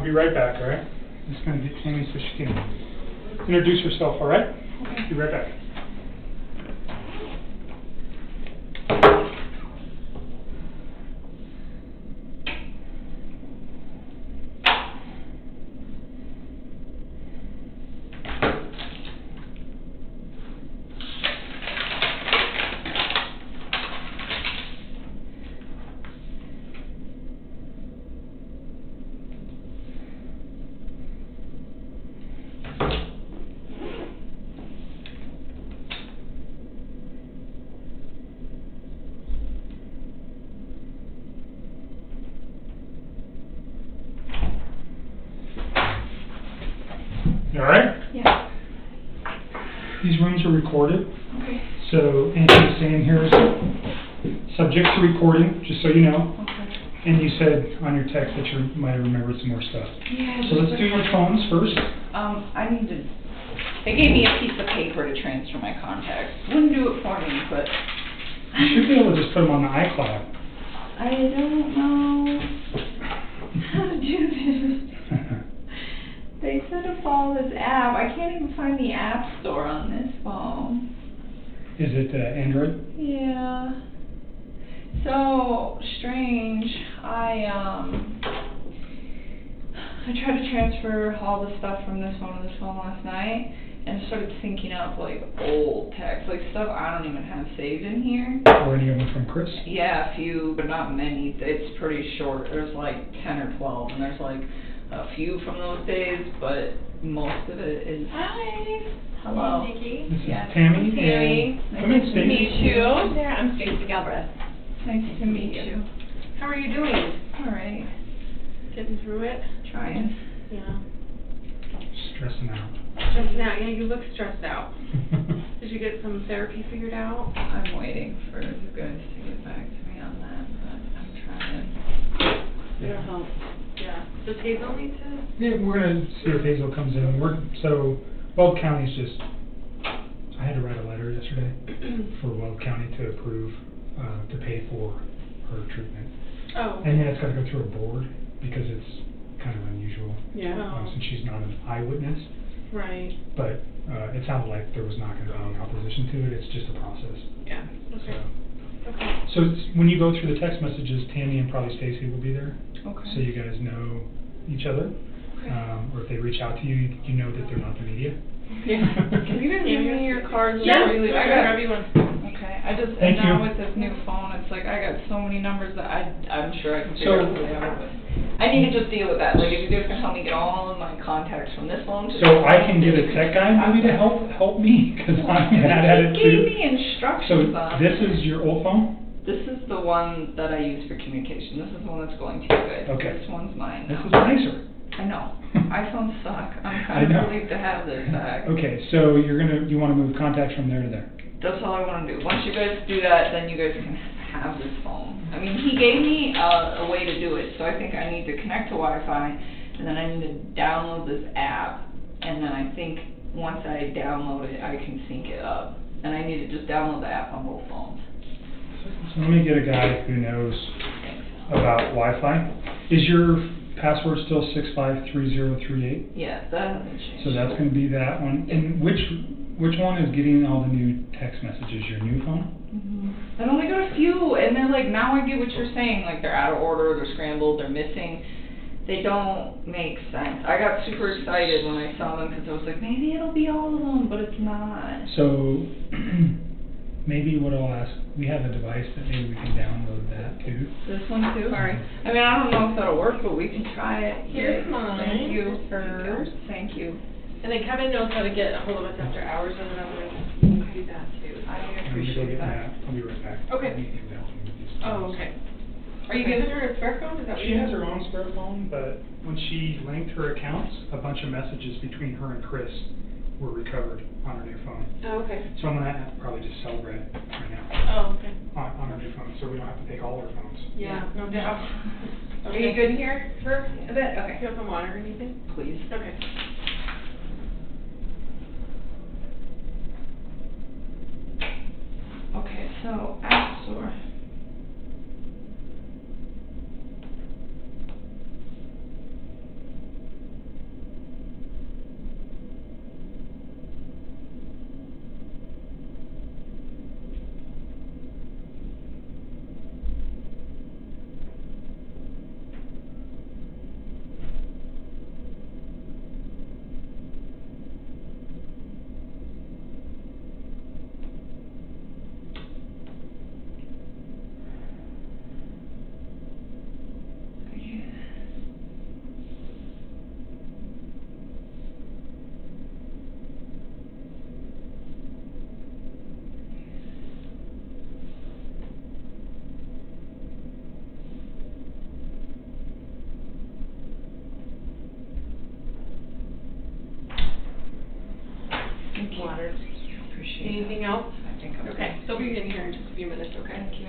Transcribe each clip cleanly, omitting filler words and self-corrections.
I'll be right back, all right? I'm just going to get Tammy so she can introduce herself, all right? Okay. Be right back. All right? Yeah. These rooms are recorded. Okay. So anything saying here is subject to recording, just so you know. Okay. And you said on your text that you might have remembered some more stuff. Yeah. So let's do your phones first. I need to. They gave me a piece of paper to transfer my contacts. Wouldn't do it for me, but. You should be able to just put them on the iCloud. I don't know how to do this. They set up all this app. I can't even find the app store on this phone. Is it Android? Yeah. So strange. I tried to transfer all the stuff from this phone to this phone last night, and it started syncing up like old text, like stuff I don't even have saved in here. Or any of them from Chris? Yeah, a few, but not many. It's pretty short. There's like 10 or 12, and there's like a few from those days, but most of it is. Hi. Hello. Hey, Nikki. This is Yes. Tammy. Tammy. And come in, Nice to Stacey. meet you. There, I'm Stacey Galbraith. Nice to meet you. How are you doing? All right. Getting through it? Trying. Yeah. Stressing out. Stressed out. Yeah, you look stressed out. Did you get some therapy figured out? I'm waiting for you guys to get back to me on that, but I'm trying. It'll help. Yeah. Does Hazel need to? Yeah, we're gonna see if Hazel comes in. So Weld County's just. I had to write a letter yesterday for Weld County to approve to pay for her treatment, Oh. and then it's got to go through a board because it's kind of unusual Yeah. since she's not an eyewitness. Right. But it sounded like there was not going to be any opposition to it. It's just a process. Yeah. Okay. So, Okay. so when you go through the text messages, Tammy and probably Stacy will be there. Okay. So you guys know each other. Okay. Or if they reach out to you, you know that they're not the media. Yeah. Can you guys give me your cards Yeah. before you leave? I got everyone. Okay. I just Thank and now you. with this new phone, it's like I got so many numbers that I'm sure I can So- figure out who they are, but I need to just deal with that. Like if you guys can help me get all of my contacts from this phone to So I can get a tech guy maybe to help me because I'm bad at it He gave too. me instructions So on this it. is your old phone? This is the one that I use for communication. This is the one that's going to you guys. Okay. This one's mine This now. is nicer. I know. iPhones suck. I'm I kind know. of relieved to have this back. Okay, so you want to move contacts from there to there. That's all I want to do. Once you guys do that, then you guys can have this phone. I mean, he gave me a way to do it, so I think I need to connect to Wi-Fi, and then I need to download this app, and then I think once I download it, I can sync it up. And I need to just download the app on both phones. So let me get a guy who knows Thanks. about Wi-Fi. Is your password still 653038? Yes, that hasn't changed. So that's going to be that one. And which one is getting all the new text messages? Your new phone? I've only got a few, and they're like, now I get what you're saying, like they're out of order, they're scrambled, they're missing. They don't make sense. I got super excited when I saw them because I was like, maybe it'll be all of them, but it's not. So maybe what I'll ask, we have a device that maybe we can download that too. This one too? Sorry. I mean, I don't know if that'll work, but we can try it. Here's mine. Thank you. Hers. Thank you. And then Kevin knows how to get a hold of us after hours, and then I'm going to do that too. I I'm gonna go appreciate get that. Matt. I'll be right back. Okay. I'll meet you down with these Oh, phones. okay. Are you giving her a spare phone? Is that what She you has have? her own spare phone, but when she linked her accounts, a bunch of messages between her and Chris were recovered on her new phone. Oh, okay. So I'm gonna have to probably just sell Brad right now Oh, okay. on her new phone, so we don't have to take all her phones. Yeah, no doubt. Are you good here for a bit? Do Okay. you have some water or anything? Please. Okay. Okay, so App Store. here in just a few minutes, okay? Thank you.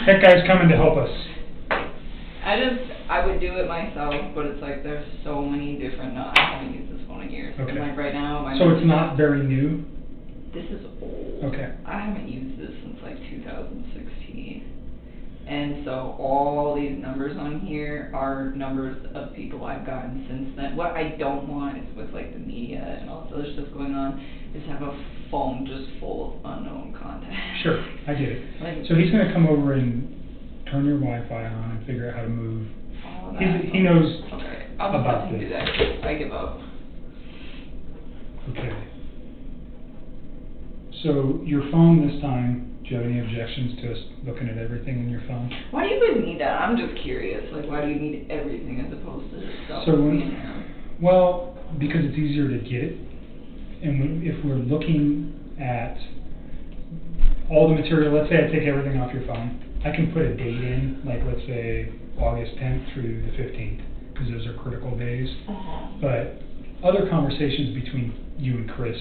Tech guy's coming to help us. I would do it myself, but it's like there's so many different, I haven't used this phone in years. Okay. And like right now, So it's not very new? This is old. Okay. I haven't used this since like 2016. And so all these numbers on here are numbers of people I've gotten since then. What I don't want is with like the media and all this other stuff going on, is have a phone just full of unknown contacts. Sure, I get it. Like, So he's going to come over and turn your Wi-Fi on and figure out how to move. all of that. He knows Okay, I'll just about let him do this. that. I give up. Okay. So your phone this time, do you have any objections to us looking at everything in your phone? Why do you guys need that? I'm just curious. Like, why do you need everything as opposed to just stuff So being there? well, because it's easier to get it. And if we're looking at all the material, let's say I take everything off your phone, I can put a date in, like let's say August 10th through the 15th, because those are critical days. But other conversations between you and Chris,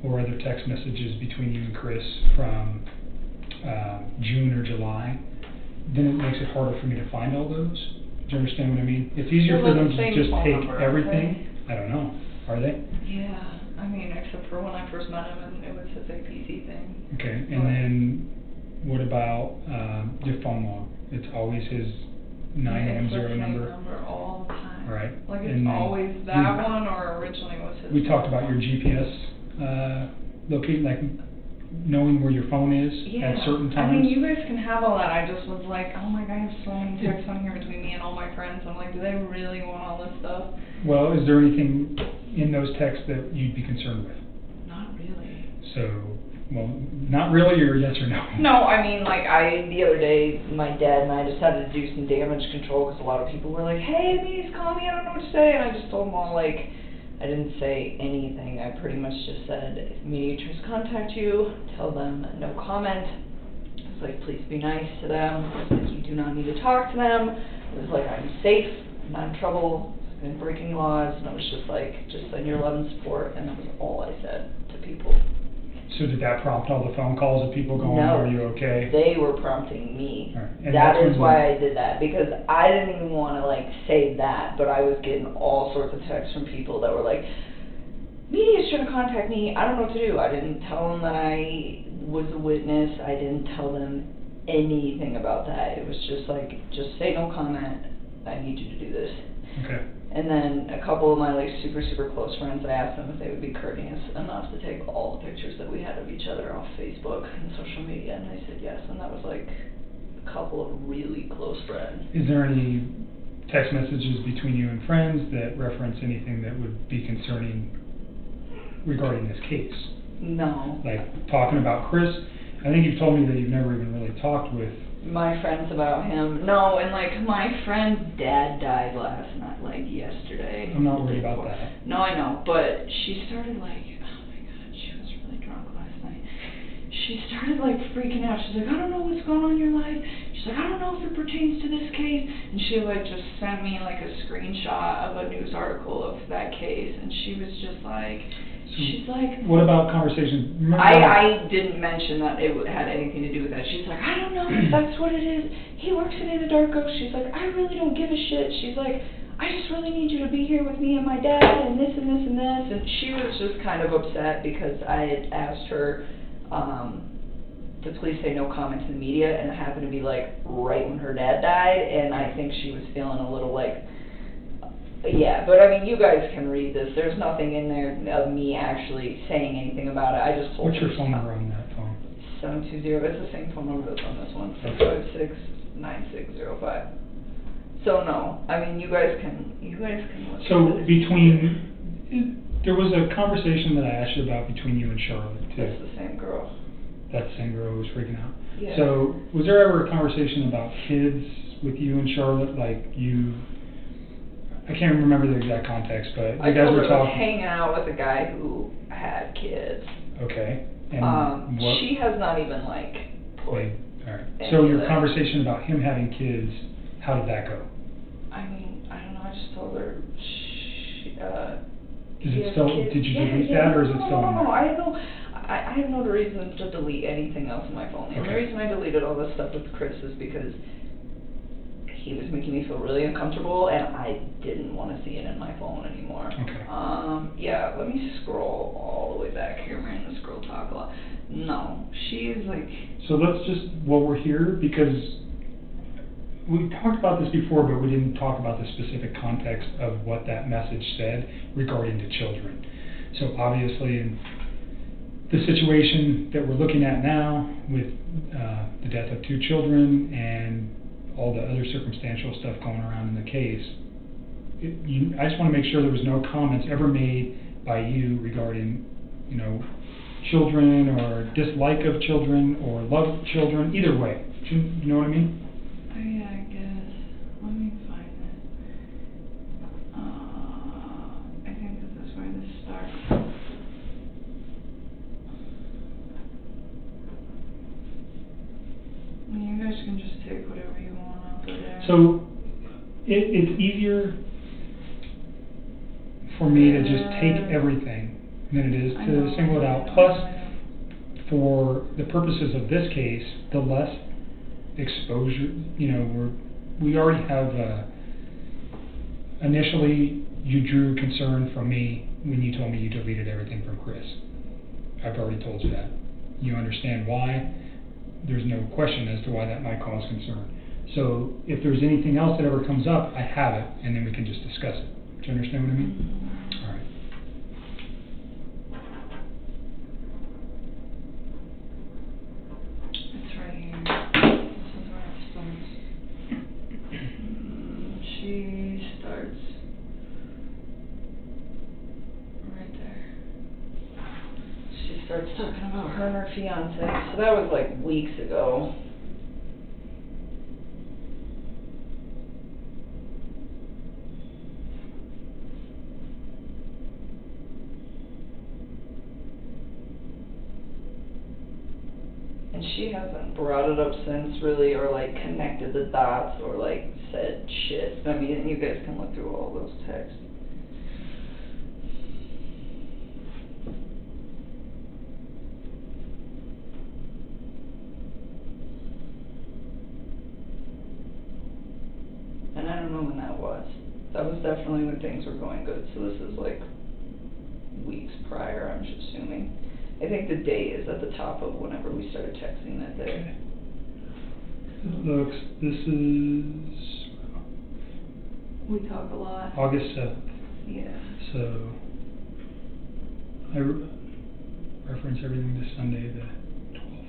or other text messages between you and Chris from June or July, then it makes it harder for me to find all those. Do you understand what I mean? It's easier for them to just take everything. I don't know. Are they? Yeah, I mean, except for when I first met him and it was his APC thing. Okay, and then what about your phone log? It's always his 910 number? Number all the time. All right. Like And it's then always that one, or originally was his. We talked about your GPS locating, like knowing where your phone is at certain times. I mean, you guys can have all that. I just was like, oh my god, I have so many texts on here between me and all my friends. I'm like, do they really want all this stuff? Well, is there anything in those texts that you'd be concerned with? Not really. So, well, not really, or yes or no? No, I mean, like, the other day, my dad and I decided to do some damage control because a lot of people were like, hey, please call me, I don't know what to say. And I just told them all, like, I didn't say anything. I pretty much just said, if media tries to contact you, tell them no comment. I was like, please be nice to them. I was like, you do not need to talk to them. It was like, I'm safe, I'm not in trouble, I've been breaking laws. And I was just like, just send your love and support. And that was all I said to people. So did that prompt all the phone calls of people going, No, are you okay? they were prompting me. All right. And That that's is when why I did that, because I didn't even want to, like, say that, but I was getting all sorts of texts from people that were like, media's trying to contact me, I don't know what to do. I didn't tell them that I was a witness, I didn't tell them anything about that. It was just like, just say no comment, I need you to do this. Okay. And then a couple of my like super close friends, I asked them if they would be courteous enough to take all the pictures that we had of each other off Facebook and social media, and they said yes, and that was like a couple of really close friends. Is there any text messages between you and friends that reference anything that would be concerning regarding this case? No. Like talking about Chris? I think you've told me that you've never even really talked with My friends about him. No, and like my friend's dad died last night, like yesterday. I'm not worried about that. No, I know, but she started like, oh my god, she was really drunk last night. She started like freaking out. She's like, I don't know what's going on in your life. She's like, I don't know if it pertains to this case. And she like just sent me like a screenshot of a news article of that case, and she was just like, she's like, what about conversations? I didn't mention that it had anything to do with that. She's like, I don't know if that's what it is. He works in Anadarko. She's like, I really don't give a shit. She's like, I just really need you to be here with me and my dad and this and this and this. And she was just kind of upset because I had asked her to please say no comment to the media, and it happened to be like right when her dad died, and I think she was feeling a little like, yeah, but I mean, you guys can read this. There's nothing in there of me actually saying anything about it. I just told What's her. your phone number on that phone? 720, it's the same phone number that's on this one, 656-9605. So no, I mean, you guys can look So at this. there was a conversation that I asked you about between you and Charlotte too. That's the same girl. That same girl who was freaking out. Yeah. So was there ever a conversation about kids with you and Charlotte? Like you, I can't remember the exact context, but you guys were I was talking. hanging out with a guy who had kids. Okay. And what? She has not even like put. Wait, all right. any So of your that. conversation about him having kids, how did that go? I mean, I don't know. I just told her. Is it still? Did you delete that, or is it still? No, I don't know. I have no reason to delete anything else on my phone. And the Okay. reason I deleted all this stuff with Chris is because he was making me feel really uncomfortable, and I didn't want to see it in my phone anymore. Okay. Yeah, let me scroll all the way back here. Man, the scroll talk a lot. No, she's like... So let's just, while we're here, because we talked about this before, but we didn't talk about the specific context of what that message said regarding to children. So obviously, in the situation that we're looking at now with the death of 2 children and all the other circumstantial stuff going around in the case, I just want to make sure there was no comments ever made by you regarding, children or dislike of children or love of children, either way. Do you know what I mean? Oh, yeah, I guess. Let me find it. I think this is where this starts. You guys can just take whatever you want off of there. So it's easier for me to just take everything than it is to single it out. Plus, for the purposes of this case, the less exposure, we already have, initially you drew concern from me when you told me you deleted everything from Chris. I've already told you that. You understand why. There's no question as to why that might cause concern. So if there's anything else that ever comes up, I have it, and then we can just discuss it. Do you understand what I mean? Mm-hmm. All right. It's right here. This is where it starts. She starts right there. She starts talking about her and her fiance. So that was like weeks ago. And she hasn't brought it up since, really, or like connected the dots, or like said shit. I mean, you guys can look through all those texts. And I don't know when that was. That was definitely when things were going good. So this is like weeks prior, I'm just assuming. I think the date is at the top of whenever we started texting that day. It looks, this is We talk a lot. August 7th. Yeah. So I reference everything to Sunday the 12th.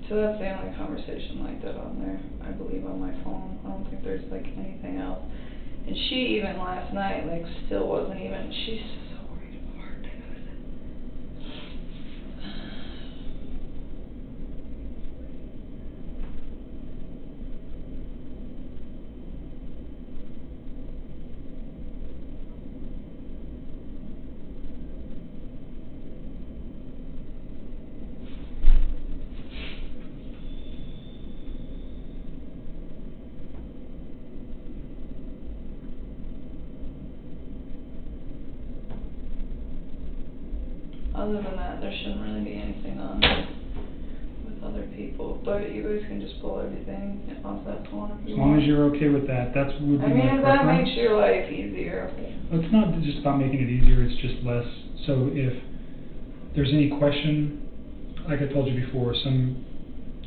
So that's the only conversation like that on there, I believe, on my phone. I don't think there's like anything else. And she even last night, like, still wasn't even, she's so worried about her dad. Other than that, there shouldn't really be anything on with other people. But you guys can just pull everything off that phone if you As long want. as you're okay with that, that's would be I my mean, if that preference. makes your life easier. It's not just about making it easier, it's just less. So if there's any question, like I told you before,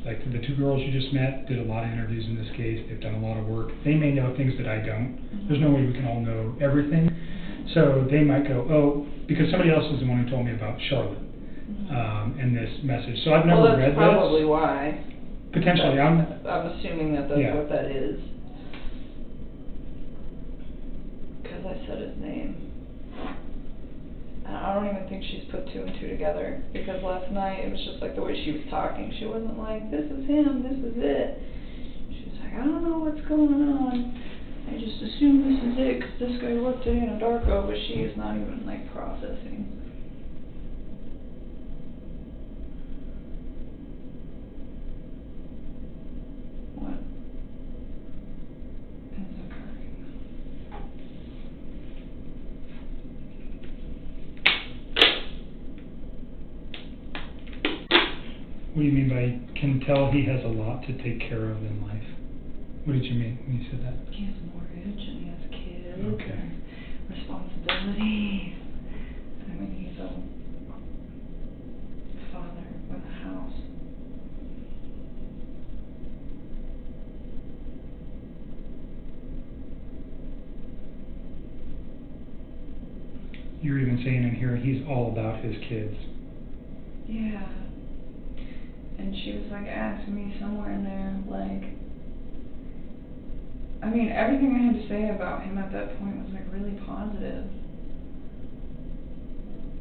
like the 2 girls you just met did a lot of interviews in this case. They've done a lot of work. They may know things that I don't. There's no way we can all know everything. So they might go, oh, because somebody else was the one who told me about Charlotte and this message. So I've never Well, read that's this. probably why. Potentially, I'm I'm assuming that that's Yeah. what that is. Because I said his name. And I don't even think she's put 2 and 2 together. Because last night, it was just like the way she was talking. She wasn't like, this is him, this is it. She was like, I don't know what's going on. I just assume this is it because this guy worked in Anadarko, but she is not even like processing. What is occurring? do you mean by can tell he has a lot to take care of in life? What did you mean when you said that? He has a mortgage and he has kids Okay. and responsibilities. I mean, he's a father with a house. You're even saying in here he's all about his kids. Yeah. And she was like asking me somewhere in there, like, I mean, everything I had to say about him at that point was like really positive.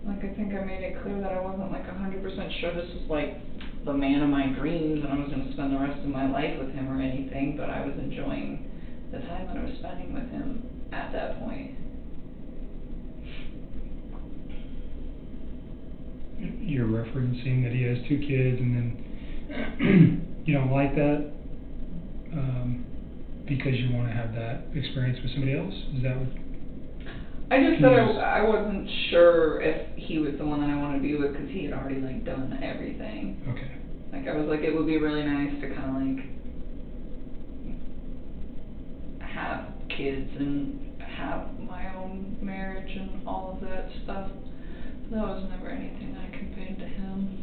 Like, I think I made it clear that I wasn't like 100% sure this was like the man of my dreams and I was going to spend the rest of my life with him or anything, but I was enjoying the time that I was spending with him at that point. You're referencing that he has 2 kids and then you don't like that because you want to have that experience with somebody else? Is that what? I just said I wasn't sure if he was the one that I wanted to be with because he had already like done everything. Okay. Like I was like, it would be really nice to kind of like have kids and have my own marriage and all of that stuff. That was never anything I conveyed to him.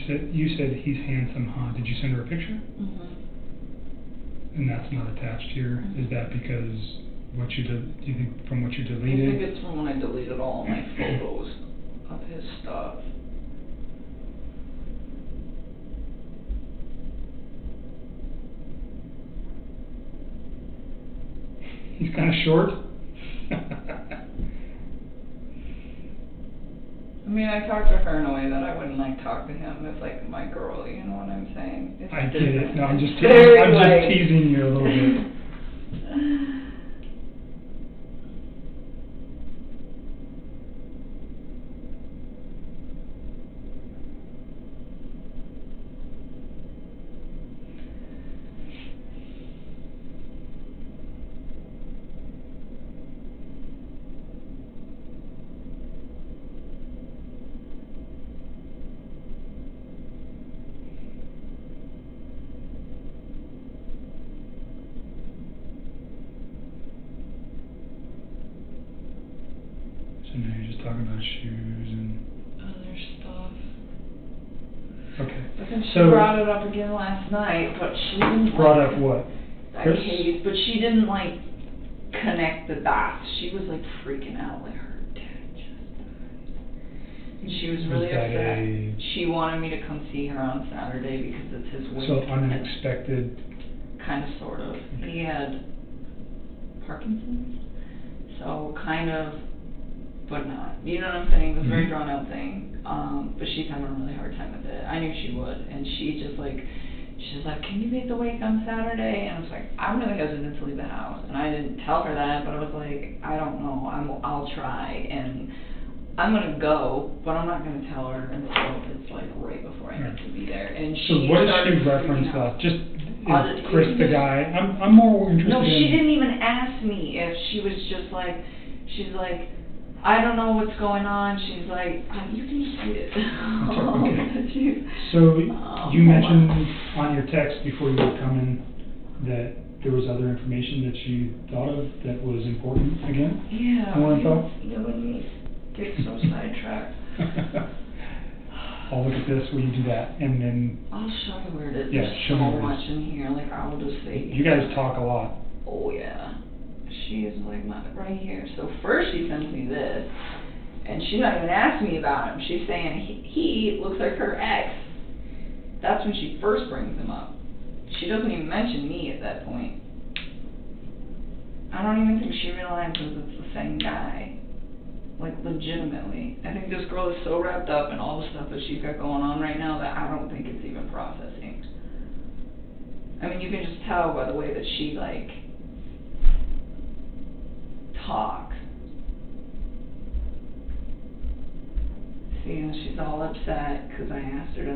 So you said he's handsome, huh? Did you send her a picture? Mm-hmm. And that's not attached here. Mm-hmm. Is that because do you think from what you I deleted? think it's from when I deleted all my photos of his stuff. He's kind of short. I mean, I talked to her in a way that I wouldn't like talk to him as like my girl, you know what I'm saying? It's I get different. it. No, I'm just It's very, like- teasing you a little bit. So now you're just talking about shoes and Other stuff. okay. But then she So brought it up again last night, but she didn't brought like, up what? that Chris? case, but she didn't like connect the dots. She was like freaking out, like her dad just died. And she was really Was that upset. She wanted me to come see her on Saturday because it's his week. So unexpected. Kind of, sort of. He had Parkinson's, so kind of, but not. You know what I'm saying? It was a very drawn out thing. But she's having a really hard time with it. I knew she would, and she's like, can you make the wake on Saturday? And I was like, I'm really hesitant to leave the house, and I didn't tell her that, but I was like, I don't know, I'll try, and I'm gonna go, but I'm not gonna tell her until it's like right before I need to be there. And So she what does started she reference freaking out. Just is Chris the guy? I'm more interested. No, she didn't even ask me if she was just like, she's like, I don't know what's going on. She's like, you can just read it. Okay. So you mentioned on your text before you were coming that there was other information that you thought of that was important again? Yeah. More info? Yeah, when you get so sidetracked. I'll look at this, will you do that? And then I'll show you where it is. Yeah, There's show so me where it much in here. Like, I'll just say. you guys talk a lot. Oh, yeah. She is like right here. So first she sends me this, and she's not even asking me about him. She's saying he looks like her ex. That's when she first brings him up. She doesn't even mention me at that point. I don't even think she realizes it's the same guy. Like, legitimately. I think this girl is so wrapped up in all the stuff that she's got going on right now that I don't think it's even processing. I mean, you can just tell by the way that she, like, talks. See, See, and she's all upset because I asked her to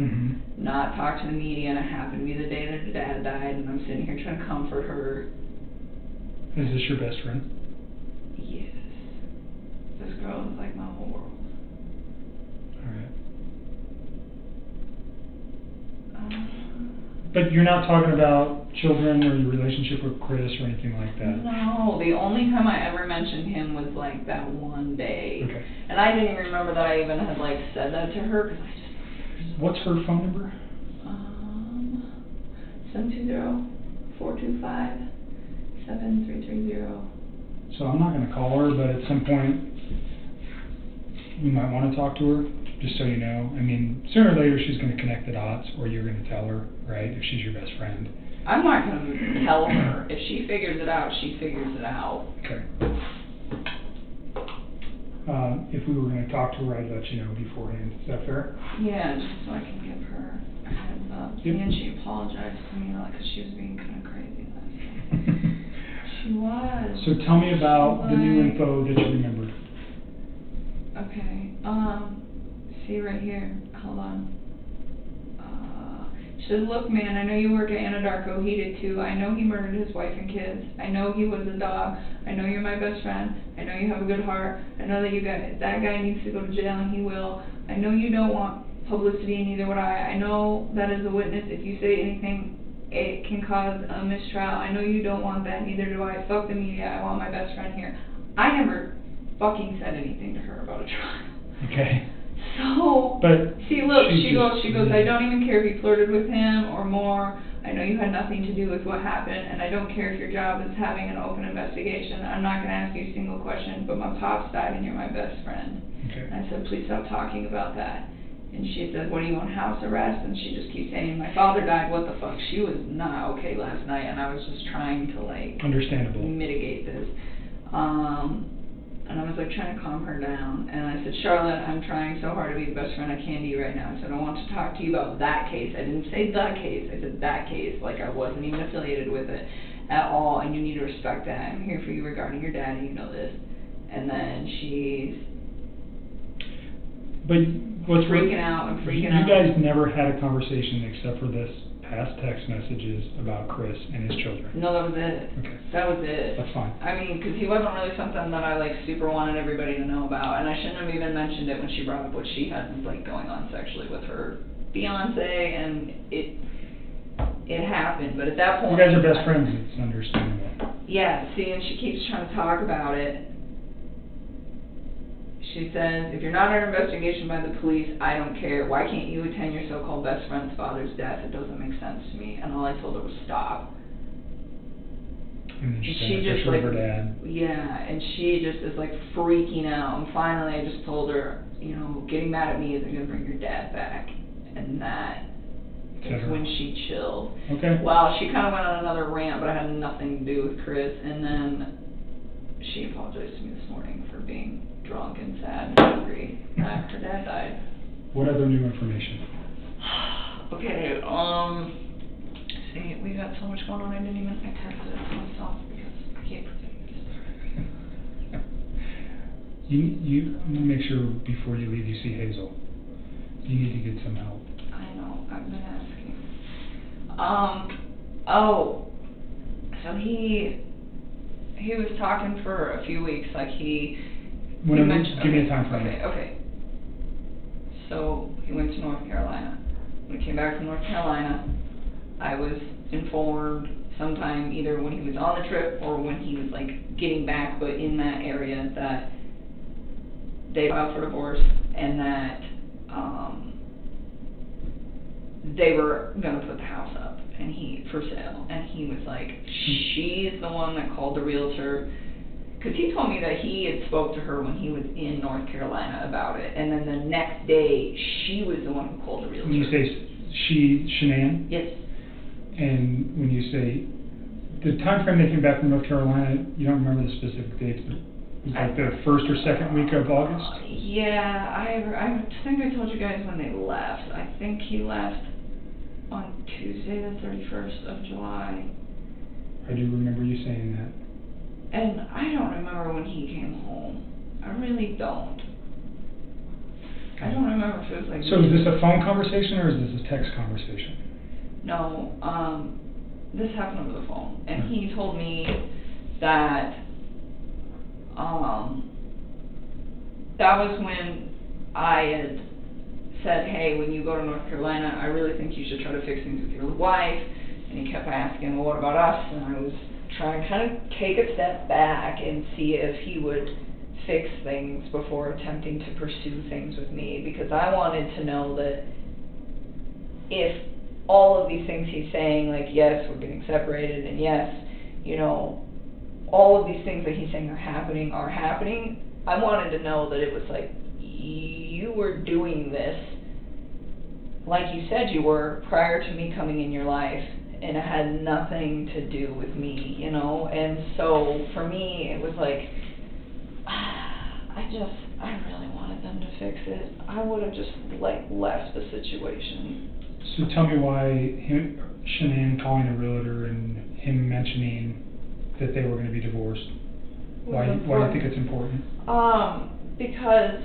not talk to the media, and it happened to be the day that her dad died, and I'm sitting here trying to comfort her. Is this your best friend? Yes. This girl is like my whole world. Alright. But you're not talking about children or your relationship with Chris or anything like that? No, the only time I ever mentioned him was like that one day. Okay. And I didn't even remember that I even had like said that to her because I just... What's her phone number? 720-425-7330. So I'm not going to call her, but at some point you might want to talk to her, just so you know. I mean, sooner or later she's going to connect the dots, or you're going to tell her, right, if she's your best friend. I'm not going to tell her. If she figures it out, she figures it out. Okay. If we were going to talk to her, I'd let you know beforehand. Is that fair? Yeah, just so I can give her a heads up. Yep. And she apologized to me, like, because she was being kind of crazy last night. She was. So tell me about the new Like- info that you remembered. Okay, see right here, hold on. She says, look man, I know you work at Anadarko, he did too. I know he murdered his wife and kids. I know he was a dog. I know you're my best friend. I know you have a good heart. I know that that guy needs to go to jail and he will. I know you don't want publicity and neither would I. I know that as a witness, if you say anything, it can cause a mistrial. I know you don't want that, neither do I. Fuck the media, I want my best friend here. I never fucking said anything to her about a trial. Okay. So, But see, look, she she goes, I don't even care if you flirted with him or more. I know you had nothing to do with what happened, and I don't care if your job is having an open investigation. I'm not going to ask you a single question, but my pops died and you're my best friend. Okay. And I said, please stop talking about that. And she said, what, are you on house arrest? And she just keeps saying, my father died, what the fuck? She was not okay last night, and I was just trying to, like, understandable. mitigate this. And I was like trying to calm her down, and I said, Charlotte, I'm trying so hard to be the best friend I can to you right now. I said, I want to talk to you about that case. I didn't say the case, I said that case, like I wasn't even affiliated with it at all, and you need to respect that. I'm here for you regarding your dad, and you know this. And then she's freaking out and freaking out. You guys never had a conversation except for this past text messages about Chris and his children. No, that was it. Okay. That was it. That's fine. I mean, because he wasn't really something that I, like, super wanted everybody to know about, and I shouldn't have even mentioned it when she brought up what she had, like, going on sexually with her fiancé, and it happened, but at that point... You guys are best friends, it's understandable. Yeah, see, and she keeps trying to talk about it. She says, if you're not under investigation by the police, I don't care. Why can't you attend your so-called best friend's father's death? It doesn't make sense to me. And all I told her was stop. And then she She sent a just, picture like, of her dad. yeah, and she just is, like, freaking out. And finally, I just told her, you know, getting mad at me isn't going to bring your dad back. And that is when she chilled. Okay. Well, she kind of went on another rant, but it had nothing to do with Chris. And then she apologized to me this morning for being drunk and sad and angry that her dad died. What other new information? Okay, see, we got so much going on, I texted it to myself because I can't predict. You make sure before you leave you see Hazel. You need to get some help. I know, I've been asking. Oh, so he was talking for a few weeks, like he mentioned, give me a time frame. Okay. So he went to North Carolina. When he came back from North Carolina, I was informed sometime either when he was on the trip or when he was like getting back, but in that area, that they filed for divorce and that they were gonna put the house up and for sale, and he was like, she's the one that called the realtor. Because he told me that he had spoke to her when he was in North Carolina about it, and then the next day, she was the one who called the realtor. When you say she, Shanann? Yes. And when you say, the time frame they came back from North Carolina, you don't remember the specific dates, but it was like the first or second week of August? Yeah, I think I told you guys when they left. I think he left on Tuesday the 31st of July. I do remember you saying that. And I don't remember when he came home. I really don't. I don't remember if it was like. So is this a phone conversation or is this a text conversation? No, this happened over the phone, and Hmm. he told me that, that was when I had said, hey, when you go to North Carolina, I really think you should try to fix things with your wife, and he kept asking, well, what about us? And I was trying to kind of take a step back and see if he would fix things before attempting to pursue things with me, because I wanted to know that if all of these things he's saying, like, yes, we're getting separated, and yes, you know, all of these things that he's saying are happening, I wanted to know that it was like, you were doing this like you said you were prior to me coming in your life, and it had nothing to do with me, you know. And so for me, it was like, I really wanted them to fix it. I would have just like left the situation. So tell me why Shanann calling a realtor and him mentioning that they were going to be divorced. Why do you think it's important? Because,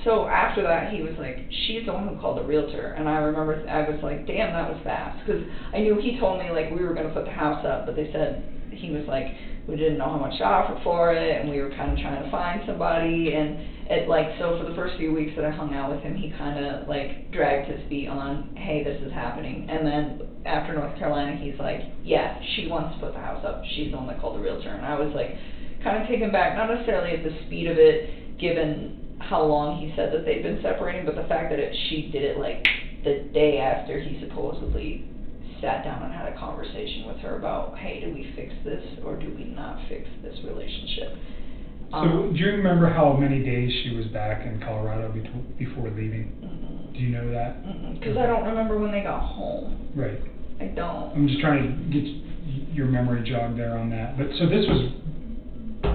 so after that, he was like, she's the one who called the realtor, and I remember, I was like, damn, that was fast, because I knew he told me, like, we were going to put the house up, but they said, he was like, we didn't know how much to offer for it, and we were kind of trying to find somebody, and it, like, so for the first few weeks that I hung out with him, he kind of, like, dragged his feet on, hey, this is happening, and then after North Carolina, he's like, yeah, she wants to put the house up, she's the one that called the realtor, and I was like, kind of taken back, not necessarily at the speed of it, given how long he said that they'd been separating, but the fact that she did it like the day after he supposedly sat down and had a conversation with her about, hey, do we fix this or do we not fix this relationship? So do you remember how many days she was back in Colorado before leaving? Mm-mm. Do you know that? Because I don't remember when they got home. Right. I don't. I'm just trying to get your memory jogged there on that. But so this was,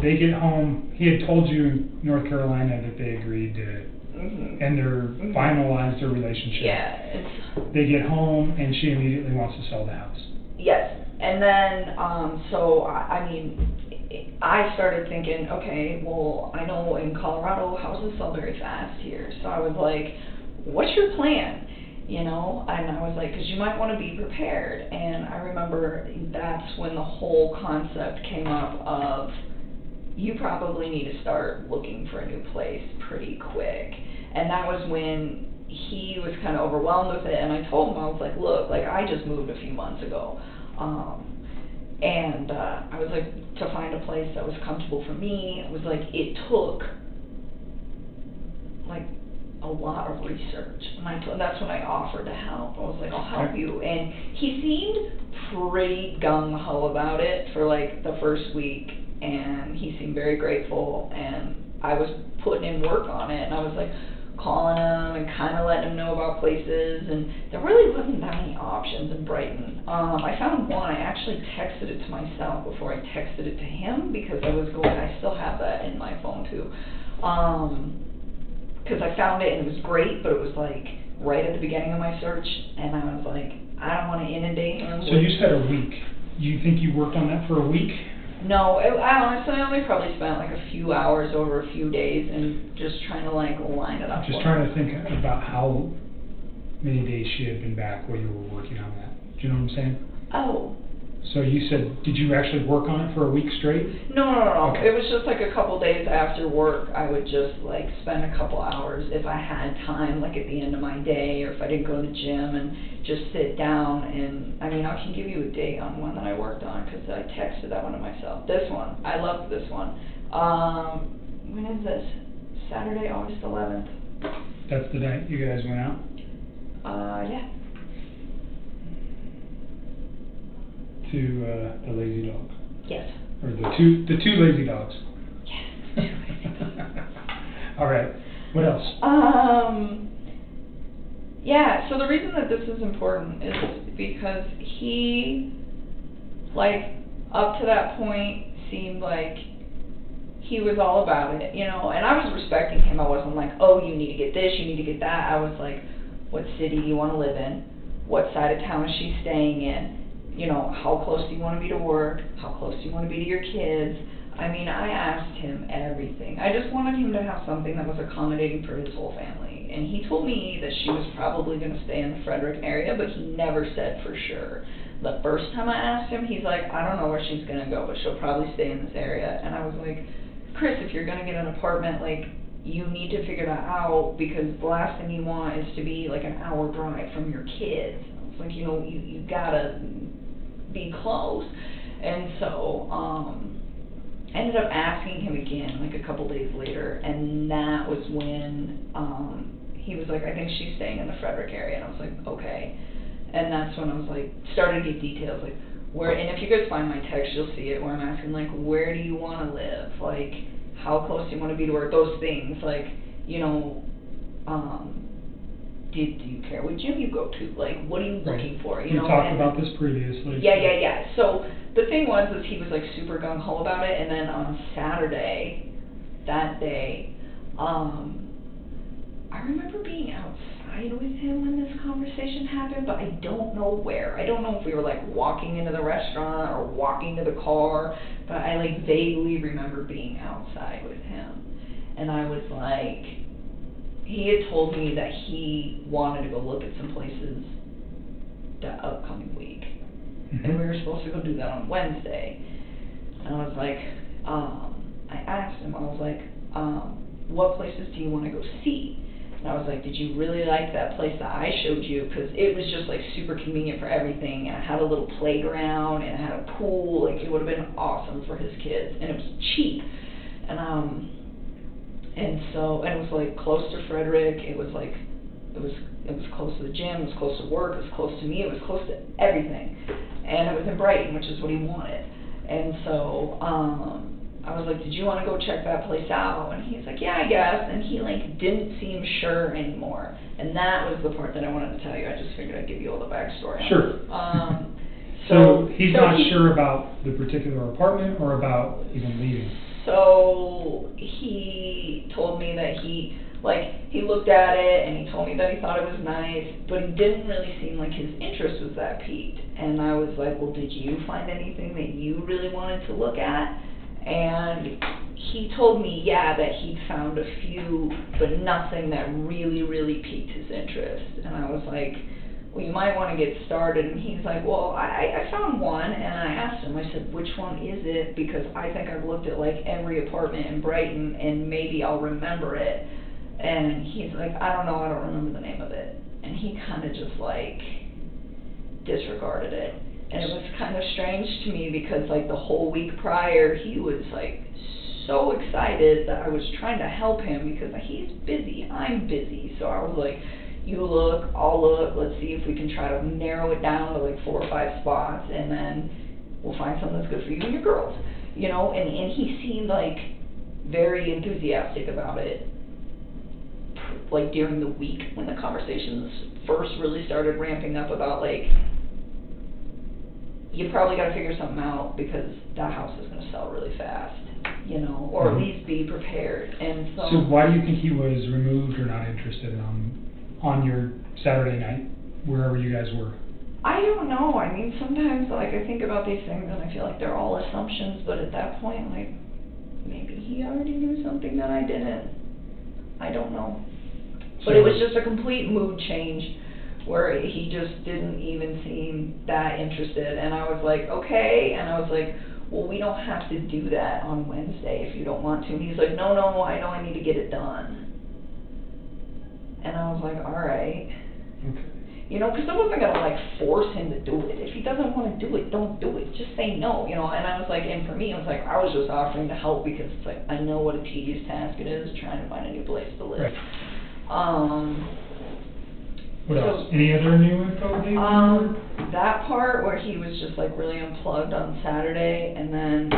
they get home, he had told you in North Carolina that they agreed to end their, finalize their relationship. Yeah. They get home and she immediately wants to sell the house. Yes. And then, so, I mean, I started thinking, okay, well, I know in Colorado houses sell very fast here. So I was like, what's your plan? You know, and I was like, because you might want to be prepared. And I remember that's when the whole concept came up of, you probably need to start looking for a new place pretty quick. And that was when he was kind of overwhelmed with it, and I told him, I was like, look, like, I just moved a few months ago, and I was like, to find a place that was comfortable for me, it was like, it took like a lot of research, and that's when I offered to help. I was like, I'll help you, and he seemed pretty gung-ho about it for like the first week, and he seemed very grateful, and I was putting in work on it, and I was like calling him and kind of letting him know about places, and there really wasn't that many options in Brighton. I found one. I actually texted it to myself before I texted it to him, because I still have that in my phone too, because I found it and it was great, but it was like right at the beginning of my search, and I was like, I don't want to inundate him. So you said a week. You think you worked on that for a week? No, I honestly only probably spent like a few hours over a few days and just trying to like line it up. Just trying to think about how many days she had been back while you were working on that. Do you know what I'm saying? Oh. So you said, did you actually work on it for a week straight? No. Okay. It was just like a couple days after work. I would just like spend a couple hours if I had time, like at the end of my day, or if I didn't go to the gym, and just sit down. And I mean, I can give you a date on one that I worked on, because I texted that one to myself. This one, I loved this one. When is this? Saturday, August 11th. That's the night you guys went out? Yeah. To the Lazy Dog. Yes. Or the two Lazy Dogs. Yes. All right. What else? Yeah, so the reason that this is important is because he, like, up to that point, seemed like he was all about it, you know, and I was respecting him. I wasn't like, oh, you need to get this, you need to get that. I was like, what city do you want to live in? What side of town is she staying in? You know, how close do you want to be to work? How close do you want to be to your kids? I mean, I asked him everything. I just wanted him to have something that was accommodating for his whole family. and he told me that she was probably going to stay in the Frederick area, but he never said for sure. The first time I asked him, he's like, I don't know where she's going to go, but she'll probably stay in this area. And I was like, Chris, if you're going to get an apartment, like, you need to figure that out, because the last thing you want is to be like an hour drive from your kids. It's like, you know, you gotta be close. And so, I ended up asking him again, like a couple days later, and that was when, he was like, I think she's staying in the Frederick area, and I was like, okay. And that's when I was like, started to get details, like, where, and if you guys find my text, you'll see it, where I'm asking, like, where do you want to live? Like, how close do you want to be to work? Those things, like, you know, do you care what gym you go to? Like, what are you looking for? You know, talked about this previously. Yeah. So the thing was he was like super gung-ho about it, and then on Saturday, that day, I remember being outside with him when this conversation happened, but I don't know where. I don't know if we were like walking into the restaurant or walking to the car, but I like vaguely remember being outside with him. And I was like, he had told me that he wanted to go look at some places that upcoming week. And we were supposed to go do that on Wednesday. And I was like, I asked him, I was like, what places do you want to go see? And I was like, did you really like that place that I showed you? Because it was just like super convenient for everything. And I had a little playground, and I had a pool. Like, it would have been awesome for his kids. And it was cheap. And so, and it was like close to Frederick. It was like, it was close to the gym. It was close to work. It was close to me. It was close to everything. And it was in Brighton, which is what he wanted. And so, I was like, did you want to go check that place out? And he's like, yeah, I guess. And he like didn't seem sure anymore. And that was the part that I wanted to tell you. I just figured I'd give you all the backstory. Sure. So he's not sure about the particular apartment or about even leaving? So he told me that he looked at it, and he told me that he thought it was nice, but he didn't really seem like his interest was that piqued. And I was like, well, did you find anything that you really wanted to look at? And he told me, yeah, that he'd found a few, but nothing that really, really piqued his interest. And I was like, well, you might want to get started. And he's like, well, I found one, and I asked him, I said, which one is it? Because I think I've looked at like every apartment in Brighton, and maybe I'll remember it. And he's like, I don't know, I don't remember the name of it. And he kind of just like disregarded it. And it was kind of strange to me, because like the whole week prior, he was like so excited that I was trying to help him, because he's busy, I'm busy. So I was like, you look, I'll look, let's see if we can try to narrow it down to like 4 or 5 spots, and then we'll find something that's good for you and your girls. You know, and he seemed like very enthusiastic about it, like during the week when the conversations first really started ramping up about like, you probably got to figure something out, because that house is going to sell really fast, you know, or at least be prepared. And so why do you think he was removed or not interested on your Saturday night, wherever you guys were? I don't know. I mean, sometimes like I think about these things and I feel like they're all assumptions, but at that point, like, maybe he already knew something that I didn't. I don't know. But it was just a complete mood change, where he just didn't even seem that interested. And I was like, okay. And I was like, well, we don't have to do that on Wednesday if you don't want to. And he's like, no, I know I need to get it done. And I was like, all right. Okay. You know, because I wasn't going to like force him to do it. If he doesn't want to do it, don't do it. Just say no, you know. And I was like, and for me, I was like, I was just offering to help, because it's like, I know what a tedious task it is trying to find a new place to live. Right. What else? Any other new info? That part where he was just like really unplugged on Saturday, and then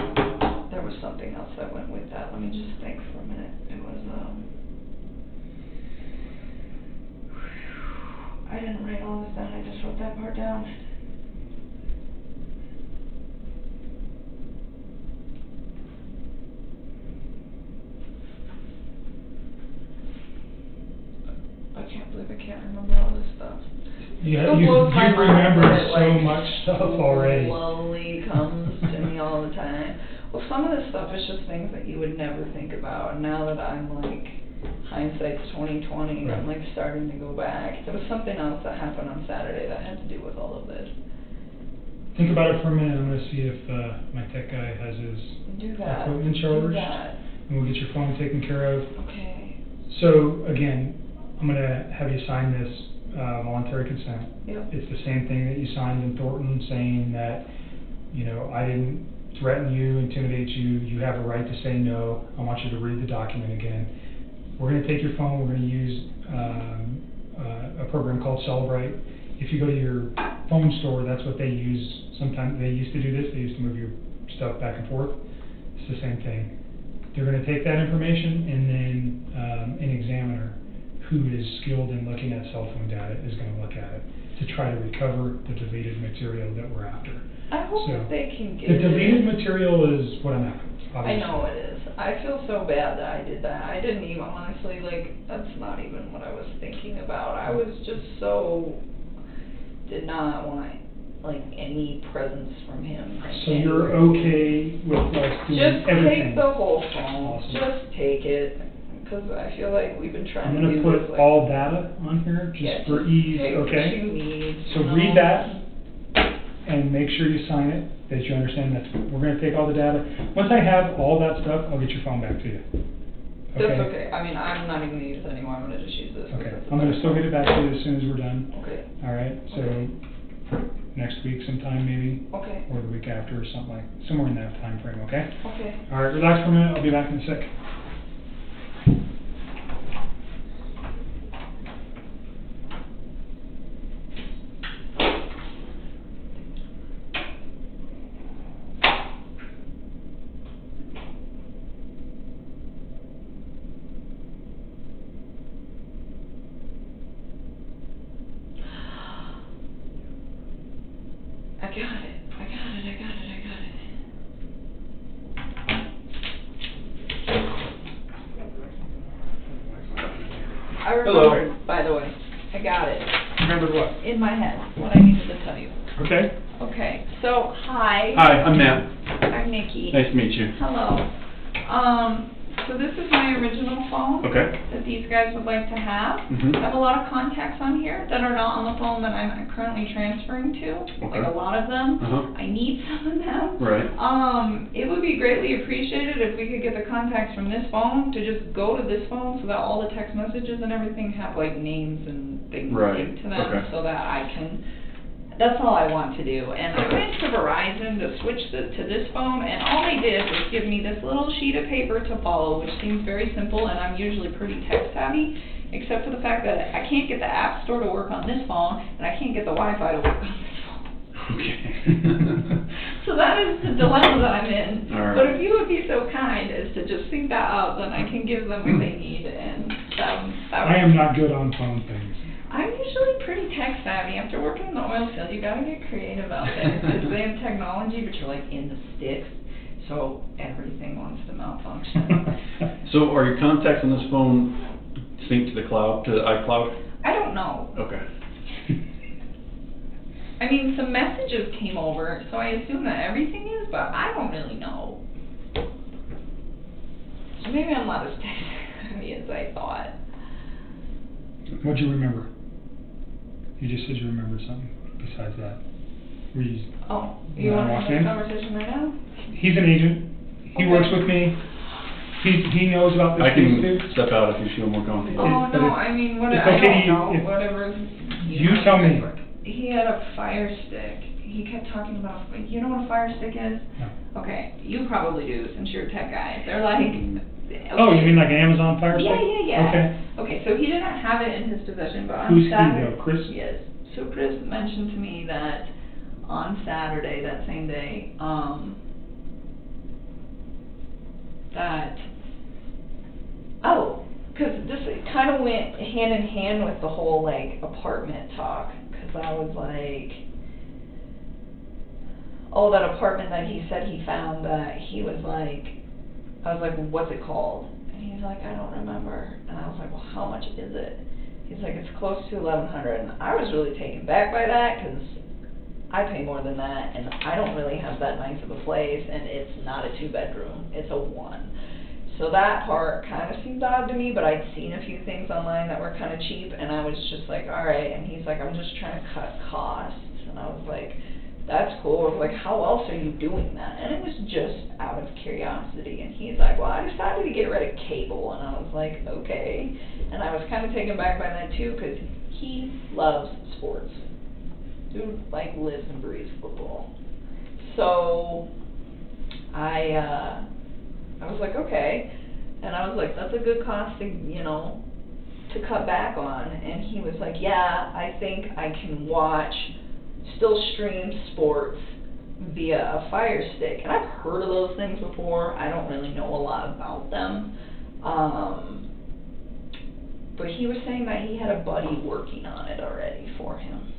there was something else that went with that. Let me just think for a minute. It was I didn't write all this down, I just wrote that part down. I can't believe I can't remember all this stuff. Yeah, you remember so much stuff already. Slowly comes to me all the time. Well, some of this stuff is just things that you would never think about. And now that I'm like hindsight's 20/20, and I'm Right. like starting to go back. There was something else that happened on Saturday that had to do with all of this. Think about it for a minute. I'm gonna see if my tech guy has his Do that. equipment Do charged, that. and we'll get your phone taken care of. Okay. So again, I'm gonna have you sign this voluntary consent. Yep. It's the same thing that you signed in Thornton, saying that, you know, I didn't threaten you, intimidate you. You have a right to say no. I want you to read the document again. We're gonna take your phone. We're gonna use a program called Celebrate. If you go to your phone store, that's what they use. Sometimes they used to do this. They used to move your stuff back and forth. It's the same thing. They're going to take that information, and then an examiner who is skilled in looking at cell phone data is going to look at it to try to recover the deleted material that we're after. I hope So, that they can get the it. deleted material is what I'm after. I Obviously. know it is. I feel so bad that I did that. I didn't even, honestly, like, that's not even what I was thinking about. I was just so, did not want, like, any presence from him. So you're okay with us doing Just everything? take the whole phone. Awesome. Just take it. Because I feel like we've been trying I'm to going do to this. put like, all data on here yeah, just for ease, take what okay? you need, So you know? read that and make sure you sign it, that you understand that we're going to take all the data. Once I have all that stuff, I'll get your phone back to you. That's okay. I mean, I'm not even going to use it anymore. I'm going to just use this. 'cause Okay. it's I'm going to better. still get it back to you as soon as we're done. Okay. All right? So Okay. next week sometime maybe, Okay. or the week after or something like, somewhere in that time frame, okay? Okay. All right, relax for a minute. I'll be back in a sec. I got it. I got it. I got it. I got it. I remembered, by the way. I got it. Remember what? In my head, what I needed to tell you. Okay. Okay, so, hi. Hi, I'm Matt. I'm Nikki. Nice to meet you. Hello. So this is my original phone. Okay. That these guys would like to have. Mhm. I have a lot of contacts on here that are not on the phone that I'm currently transferring to. Okay. Like a lot of them. Uh-huh. I need some of them. Right. It would be greatly appreciated if we could get the contacts from this phone to just go to this phone so that all the text messages and everything have like names and things Right. linked to them, Okay. so that I can, that's all I want to do. And I Okay. went to Verizon to switch to this phone, and all they did was give me this little sheet of paper to follow, which seems very simple, and I'm usually pretty tech savvy, except for the fact that I can't get the App Store to work on this phone, and I can't get the Wi-Fi to work on this phone. Okay. So that is the dilemma that I'm in. All right. But if you would be so kind as to just sync that up, then I can give them what they need, and that I am not good on phone things. I'm usually pretty tech savvy. After working in the oil field, you gotta get creative out there, because they have technology, but you're like in the sticks, so everything wants to malfunction. So are your contacts on this phone synced to the cloud, to the iCloud? I don't know. Okay. I mean, some messages came over, so I assume that everything is, but I don't really know. So maybe I'm not as tech savvy as I thought. What'd you remember? You just said you remembered something besides that. Were you, Oh, you When I want to walked have this in? conversation right now? he's an agent. He Okay. works with me. He knows about this I case can too. step out if you feel more comfortable. Oh, but no, it's- I mean, what, it's I okay don't know, if- whatever. You tell me. He had a fire stick. He kept talking about, you know what a fire stick is? No. Okay, you probably do, since you're a tech guy. They're like. Oh, you okay. mean like an Amazon Fire Stick? Yeah. Okay. Okay, so he didn't have it in his possession, but on Who's he Saturday. though, Chris? Yes, so Chris mentioned to me that on Saturday, that same day, that, cause this kind of went hand in hand with the whole like apartment talk, cause I was like, oh, that apartment that he said he found, that he was like, I was like, well, what's it called? And he's like, I don't remember. And I was like, well, how much is it? He's like, it's close to $1,100. And I was really taken back by that, because I pay more than that, and I don't really have that nice of a place, and it's not a 2-bedroom, it's a 1. So that part kind of seemed odd to me, but I'd seen a few things online that were kind of cheap, and I was just like, all right. And he's like, I'm just trying to cut costs. And I was like, that's cool. I was like, how else are you doing that? And it was just out of curiosity. And he's like, well, I decided to get rid of cable. And I was like, okay. And I was kind of taken back by that too, because he loves sports. Dude, like, lives and breathes football. So I was like, okay. And I was like, that's a good cost to, to cut back on. And he was like, yeah, I think I can still stream sports via a Fire Stick. And I've heard of those things before. I don't really know a lot about them. But he was saying that he had a buddy working on it already for him.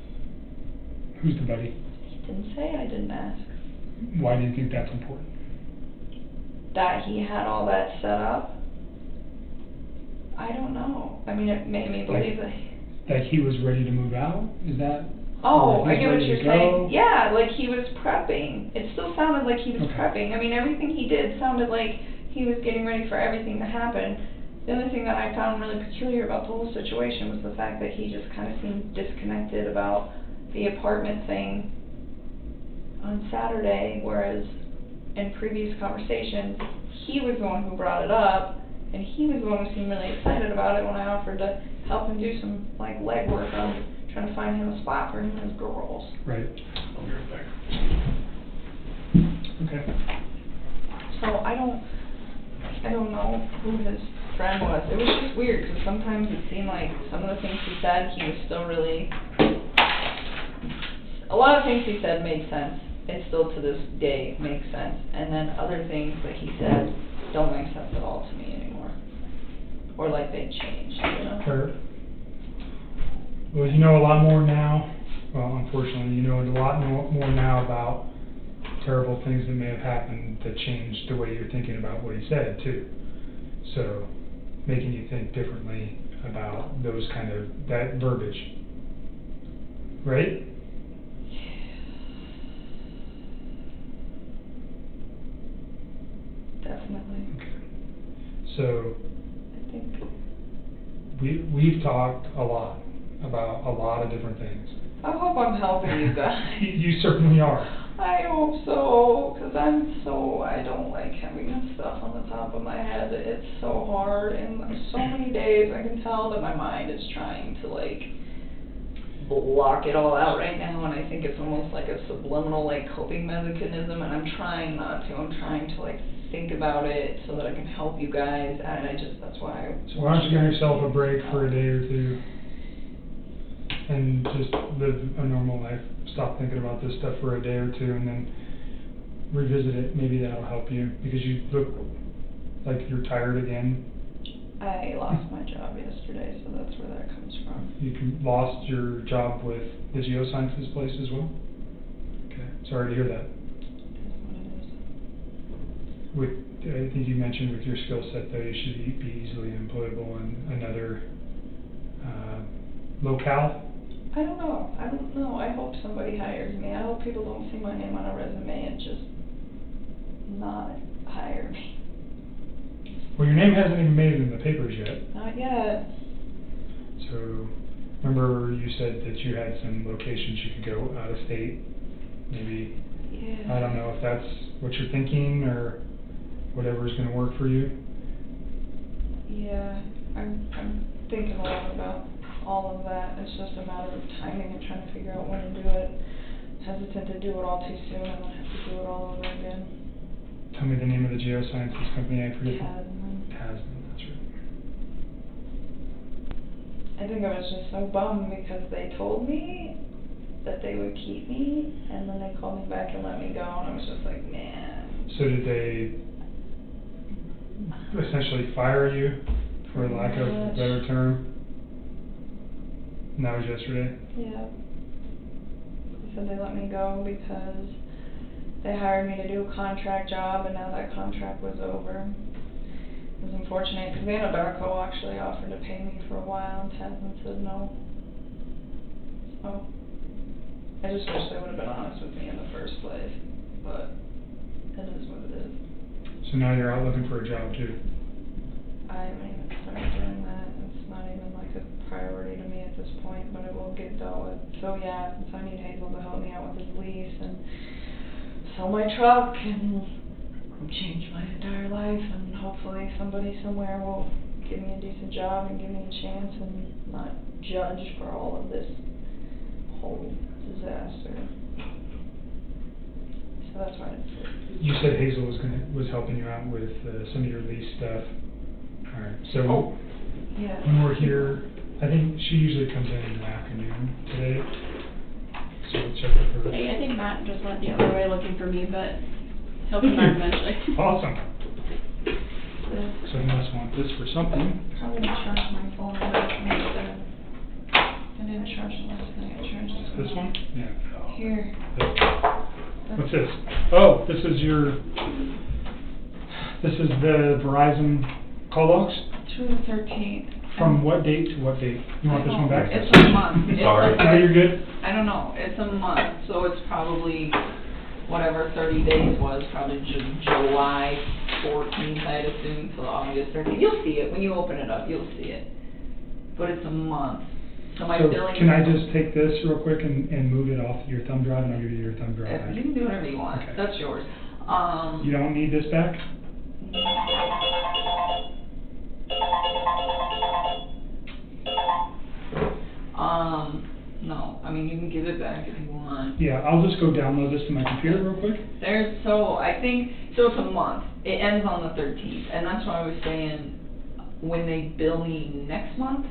Who's the buddy? He didn't say, I didn't ask. Why do you think that's important? That he had all that set up? I don't know. I mean, it made me believe that he was ready to move out? Is that? Oh, I he's get what ready you're to saying. go? Yeah, like he was prepping. It still sounded like he was Okay. prepping. I mean, everything he did sounded like he was getting ready for everything to happen. The only thing that I found really peculiar about the whole situation was the fact that he just kind of seemed disconnected about the apartment thing on Saturday, whereas in previous conversations, he was the one who brought it up, and he was the one who seemed really excited about it when I offered to help him do some, like, legwork on trying to find him a spot for him and his girls. Right. I'll be right back. Okay. So I don't know who his friend was. It was just weird, because sometimes it seemed like some of the things he said, he was still really... A lot of things he said made sense. It still to this day makes sense. And then other things that he said don't make sense at all to me anymore. Or like they changed, Kurt. Well, you know a lot more now. Well, unfortunately, you know a lot more now about terrible things that may have happened that changed the way you're thinking about what he said, too. So, making you think differently about those that verbiage. Right? Definitely. Okay. So, I think... we've talked a lot about a lot of different things. I hope I'm helping you guys. You certainly are. I hope so, because I don't like having this stuff on the top of my head. It's so hard, and so many days I can tell that my mind is trying to, like, block it all out right now, and I think it's almost like a subliminal, like, coping mechanism, and I'm trying not to. I'm trying to, like, think about it so that I can help you guys, and that's why So why don't you give yourself a break for a day or two and just live a normal life. Stop thinking about this stuff for a day or two and then revisit it. Maybe that'll help you, because you look like you're tired again. I lost my job yesterday, so that's where that comes from. You lost your job with the geosciences place as well? Okay, sorry to hear that. That's what it is. I think you mentioned with your skill set, though, you should be easily employable in another locale. I don't know. I hope somebody hires me. I hope people don't see my name on a resume and just not hire me. Well, your name hasn't even made it in the papers yet. Not yet. So, remember you said that you had some locations you could go out of state, maybe. Yeah. I don't know if that's what you're thinking or whatever's going to work for you. Yeah, I'm thinking a lot about all of that. It's just a matter of timing and trying to figure out when to do it. Hesitant to do it all too soon and then have to do it all over again. Tell me the name of the geosciences company. I forget. Tasman, that's right. I think I was just so bummed because they told me that they would keep me, and then they called me back and let me go, and I was just like, man. So did they essentially fire you, for lack of a better term? And that was yesterday? Yeah. They said they let me go because they hired me to do a contract job, and now that contract was over. It was unfortunate, because Anadarko actually offered to pay me for a while, and Tasman said no. So, I just wish they would have been honest with me in the first place, but it is what it is. So now you're out looking for a job too? I haven't even started doing that. It's not even like a priority to me at this point, but it will get dealt with. So yeah, so I need Hazel to help me out with his lease and sell my truck and change my entire life, and hopefully somebody somewhere will give me a decent job and give me a chance and not judge for all of this whole disaster. So that's why it's... You said Hazel was helping you out with some of your lease stuff. All right. So yeah. when we're here, I think she usually comes in the afternoon today. So we'll check with her. Hey, I think Matt just went the other way looking for me, but he'll come back eventually. Awesome. Yeah. So you must want this for something. Probably gonna charge my phone instead. I didn't charge the last thing I charged. This one? Yeah. Here. What's this? Oh, this is the Verizon call logs? To the 13th. From what date to what date? You want this one back? It's a month. Sorry. Okay, you're good? I don't know, it's a month, so it's probably whatever 30 days was, probably July 14th, I'd assume, till August 13th. You'll see it, when you open it up, you'll see it. But it's a month. So my billing... Can I just take this real quick and move it off your thumb drive, and I'll give you your thumb drive back? You can do whatever you want, Okay. that's yours. You don't need this back? No, I mean, you can give it back if you want. Yeah, I'll just go download this to my computer real quick. I think, so it's a month. It ends on the 13th, and that's why I was saying, when they bill me next month,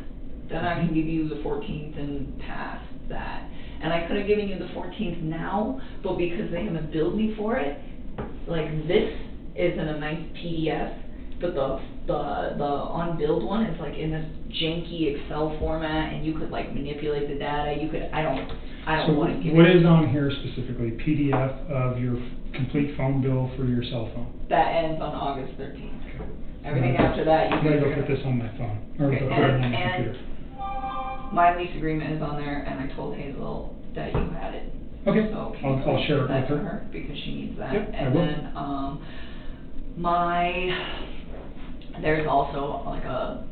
then I can give you the 14th and past that. And I could have given you the 14th now, but because they haven't billed me for it, like this is in a nice PDF, but the unbilled one is like in this janky Excel format, and you could like manipulate the data. You could, I don't want to give So what it. is on here specifically? PDF of your complete phone bill for your cell phone? That ends on August 13th. Okay. Everything after that, you I'm gonna can... go put this on my phone, or Okay, go put it on my and computer. my lease agreement is on there, and I told Hazel that you had it. Okay, So can I'll you share it that with to her. because she needs that. Yep, I And will. then, there's also like a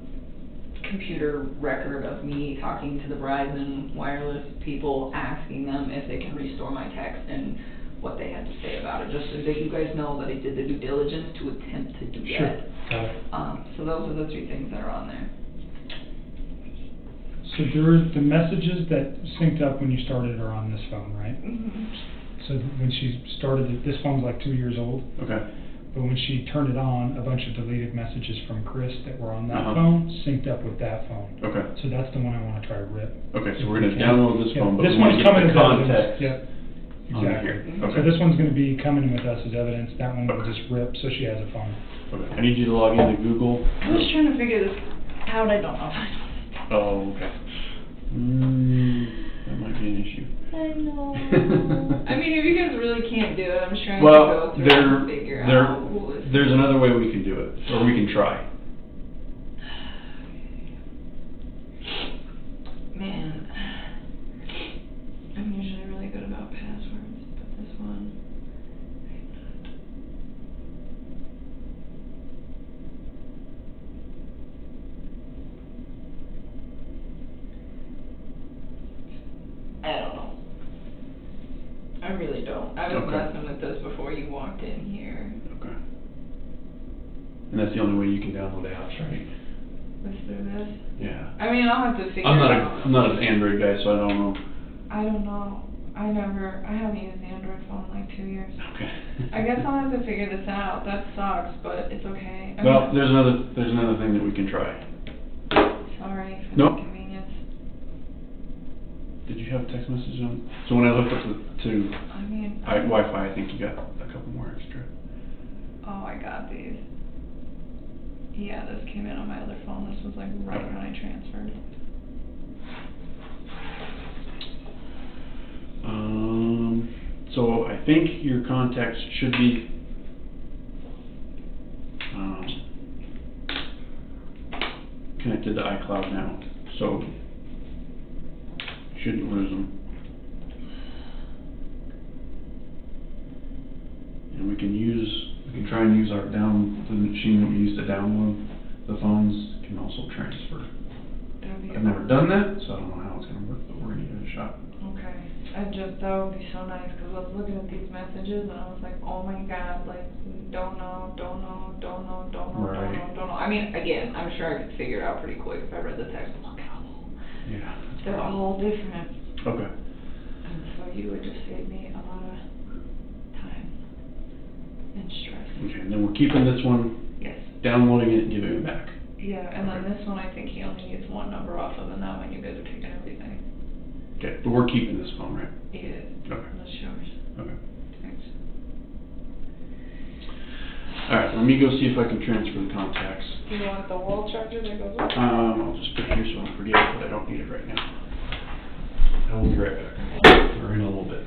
computer record of me talking to the Verizon wireless people, asking them if they can restore my text and what they had to say about it, just so that you guys know that I did the due diligence to attempt to do Sure, that. got it. So those are the three things that are on there. So the messages that synced up when you started are on this phone, right? Mm-hmm. So when she started it, this phone's like 2 years old. Okay. But when she turned it on, a bunch of deleted messages from Chris that were on that Uh-huh. phone synced up with that phone. Okay. So that's the one I want to try to rip. Okay, so we're gonna download this Yeah, phone, but this we wanna one's get coming the as evidence. context Yep, on exactly. here. Mhm. Okay. So this one's going to be coming with us as evidence. That one will just rip, so she has a phone. Okay. I need you to log into Google. I was trying to figure this out, I don't know. Oh, okay. That might be an issue. I know. I mean, if you guys really can't do it, I'm just trying Well, to go through and figure out who is... there's another way we can do it, or we can try. Man, I'm usually really good about passwords, but this one, I'm not. I don't know. I really don't. I was Okay. messing with this before you walked in here. Okay. And that's the only way you can download apps, right? Let's do this. Yeah. I mean, I'll have to figure I'm out. not an Android guy, so I don't know. I don't know. I haven't used the Android phone in like 2 years. Okay. I guess I'll have to figure this out. That sucks, but it's okay. I Well, mean, there's another thing that we can try. sorry for Nope. the inconvenience. Did you have a text message on? So when I looked up to I mean, Wi-Fi, I think you got a couple more extra. oh, I got these. Yeah, this came in on my other phone. This was like right when I transferred. So I think your contacts should be connected to iCloud now, so you shouldn't lose them. And we can try and use the machine that we used to download the phones can also transfer. That'd be I've never done that, so I don't know how it's gonna work, but we're gonna give it a shot. Okay, that would be so nice, cause I was looking at these messages and I was like, oh my god, like, don't know. Right. I mean, again, I'm sure I could figure it out pretty quick if I read the text. Look at them all. Yeah. They're all different. Okay. And so you would just save me a lot of time and stress. Okay, and then we're keeping this one, Yes. downloading it and giving it back. Yeah, and then this one, I think he only needs one number off of, and that one you guys are taking everything. Okay, but we're keeping this phone, right? Yeah. Okay. That's yours. Okay. Thanks. Alright, let me go see if I can transfer the contacts. Do you want the wall charger that goes with it? I'll just put it here so I don't forget it, but I don't need it right now. I will be right back, or in a little bit.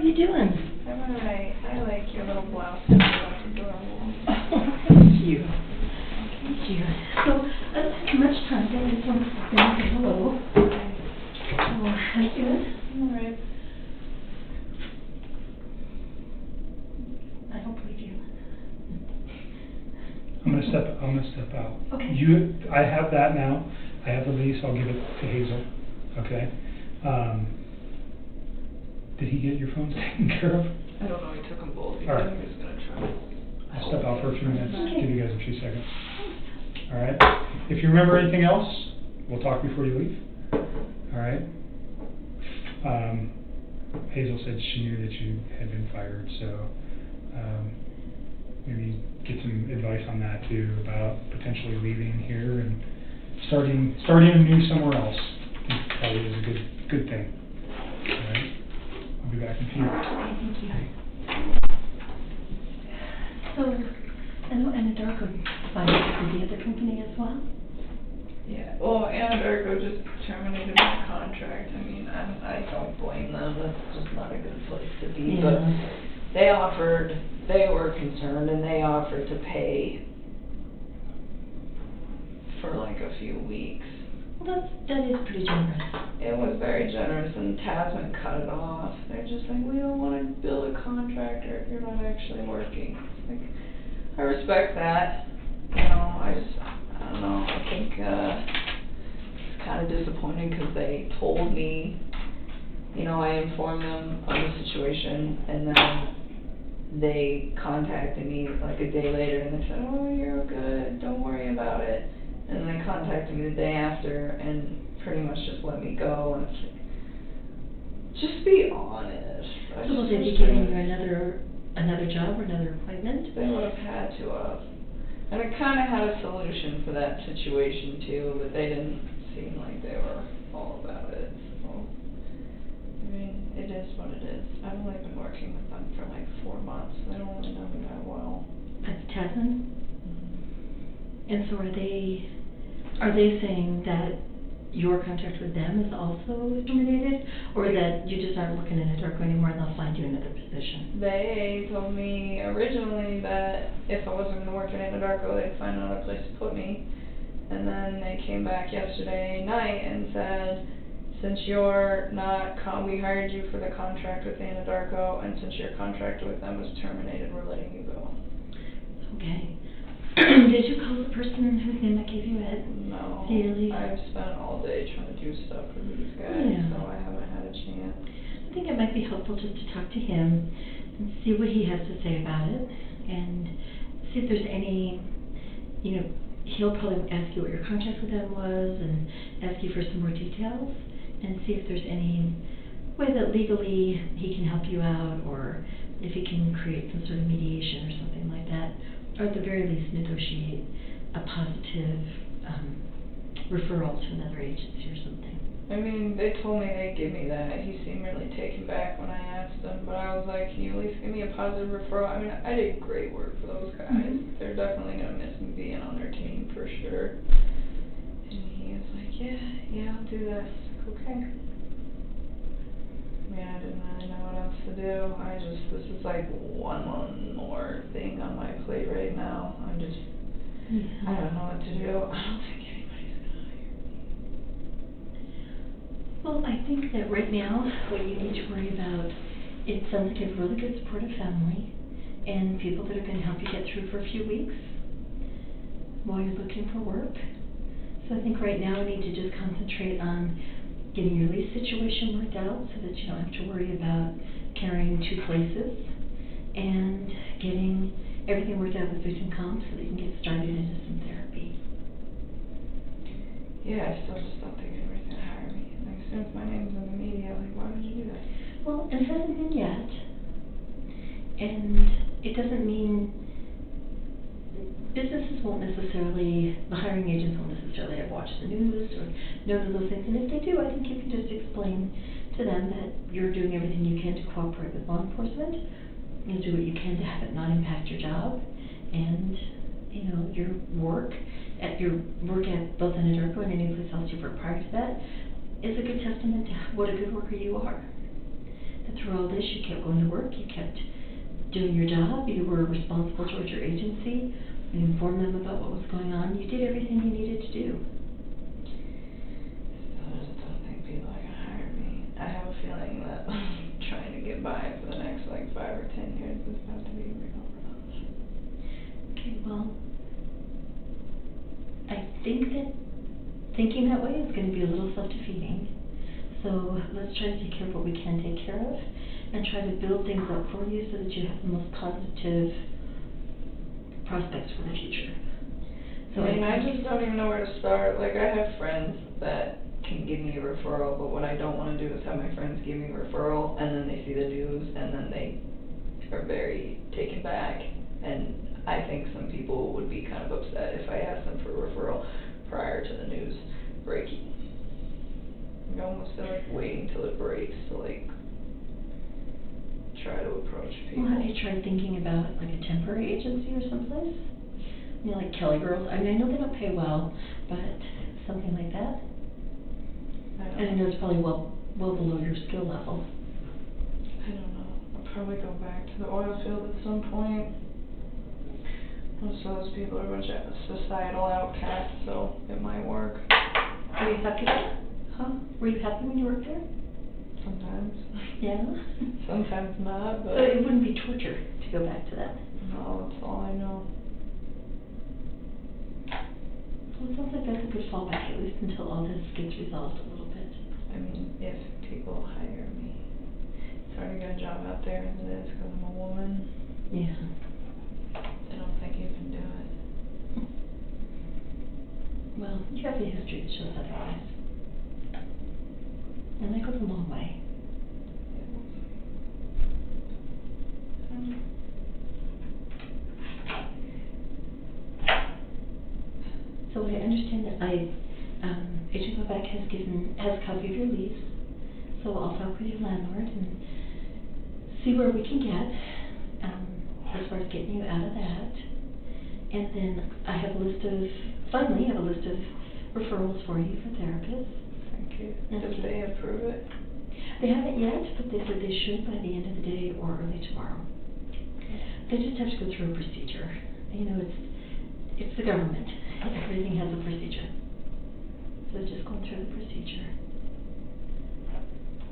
you doing? I'm alright. I like your little blouse. That's adorable. Thank you. Thank you. So, I don't have much time. I just want to say hello. Oh, how you doing? Alright. I don't believe you. I'm gonna step out. Okay. I have that now. I have the lease. I'll give it to Hazel. Okay. Did he get your phones taken care of? I don't know, he took them both. He All right. said he was gonna try. I'll step out for a few minutes. Okay. Give you guys a few seconds. All right. If you remember anything else, we'll talk before you leave. All right. Hazel said she knew that you had been fired, so maybe get some advice on that too, about potentially leaving here and starting anew somewhere else. Probably is a good thing. All right. I'll be back in a few. Thank you. So, I know Anadarko signed up for the other company as well? Yeah, well, Anadarko just terminated my contract. I mean, I don't blame them. That's just not a good place to be. Yeah. But they were concerned, and they offered to pay for like a few weeks. Well, that is pretty generous. It was very generous, and Tasman cut it off. They're just like, we don't want to bill a contractor if you're not actually working. Like, I respect that. You know, I don't know. I think it's kind of disappointing because they told me, you know, I informed them of the situation, and then they contacted me like a day later, and they said, oh, you're good, don't worry about it. And they contacted me the day after and pretty much just let me go, and it's like, just be honest. So will they be giving you another job or another appointment? They would have had to have. And I kind of had a solution for that situation too, but they didn't seem like they were all about it. So, I mean, it is what it is. I've only been working with them for like 4 months. They don't really know me that well. At Tasman? And so are they saying that your contract with them is also terminated, or that you just aren't working in Anadarko anymore and they'll find you another position? They told me originally that if I wasn't going to work in Anadarko, they'd find another place to put me. And then they came back yesterday night and said, since you're not, we hired you for the contract with Anadarko, and since your contract with them was terminated, we're letting you go. Okay. Did you call the person whose name I gave you a head? No, Daily? I've spent all day trying to do stuff for these guys, Yeah. so I haven't had a chance. I think it might be helpful just to talk to him and see what he has to say about it, and see if there's any, you know, he'll probably ask you what your contract with them was and ask you for some more details, and see if there's any way that legally he can help you out, or if he can create some sort of mediation or something like that, or at the very least negotiate a positive referral to another agency or something. I mean, they told me they'd give me that. He seemed really taken back when I asked him, but I was like, can you at least give me a positive referral? I mean, I did great work for those guys. Mm-hmm. They're definitely going to miss me being on their team for sure. And he was like, yeah, I'll do that. I was like, okay. I mean, I didn't really know what else to do. This is like one more thing on my plate right now. I don't know what to do. I don't think anybody's going to hire me. Well, I think that right now, what you need to worry about, it sounds like you have a really good supportive family, and people that are going to help you get through for a few weeks while you're looking for work. So I think right now we need to just concentrate on getting your lease situation worked out so that you don't have to worry about carrying 2 places, and getting everything worked out with victim comp so that you can get started into some therapy. Yeah, I still just don't think anybody's going to hire me. Like, as soon as my name's in the media, like, why would you do that? Well, it hasn't been yet, and it doesn't mean businesses won't necessarily, the hiring agents won't necessarily have watched the news or know those things, and if they do, I think you can just explain to them that you're doing everything you can to cooperate with law enforcement, and do what you can to have it not impact your job, and, you know, your work at both Anadarko and any place else you've worked prior to that is a good testament to what a good worker you are. that through all this, you kept going to work, you kept doing your job, you were responsible towards your agency, you informed them about what was going on, you did everything you needed to do. I just don't think people are gonna hire me. I have a feeling that trying to get by for the next like 5 or 10 years is about to be real rough. Okay, well, I think that thinking that way is going to be a little self-defeating. So let's try to take care of what we can take care of and try to build things up for you so that you have the most positive prospects for the future. So I mean, I just don't even know where to start. Like, I have friends that can give me a referral, but what I don't want to do is have my friends give me a referral and then they see the news and then they are very taken back. And I think some people would be kind of upset if I asked them for a referral prior to the news breaking. I almost feel like waiting till it breaks to like try to approach people. Well, have you tried thinking about like a temporary agency or someplace? You know, like Kelly Girls. I mean, I know they don't pay well, but something like that. And I know it's probably well below your skill level. I don't know. I'll probably go back to the oil field at some point. Most of those people are a bunch of societal outcasts, so it might work. Were you happy there? Huh? Were you happy when you worked there? Sometimes. Yeah? Sometimes not, but... So it wouldn't be torture to go back to that? No, that's all I know. Well, it sounds like that's a good fallback, at least until all this gets resolved a little bit. I mean, if people hire me. It's hard to get a job out there as it is because I'm a woman. Yeah. I don't think you can do it. Well, you have a history that shows otherwise. And that goes a long way. So I understand that Agent Quebec has a copy of your lease. So I'll talk with your landlord and see where we can get as far as getting you out of that. And then I have a list of referrals for you for therapists. Thank you. Did they approve it? They haven't yet, but they said they should by the end of the day or early tomorrow. They just have to go through a procedure. You know, it's the government. Everything has a procedure. So it's just going through the procedure.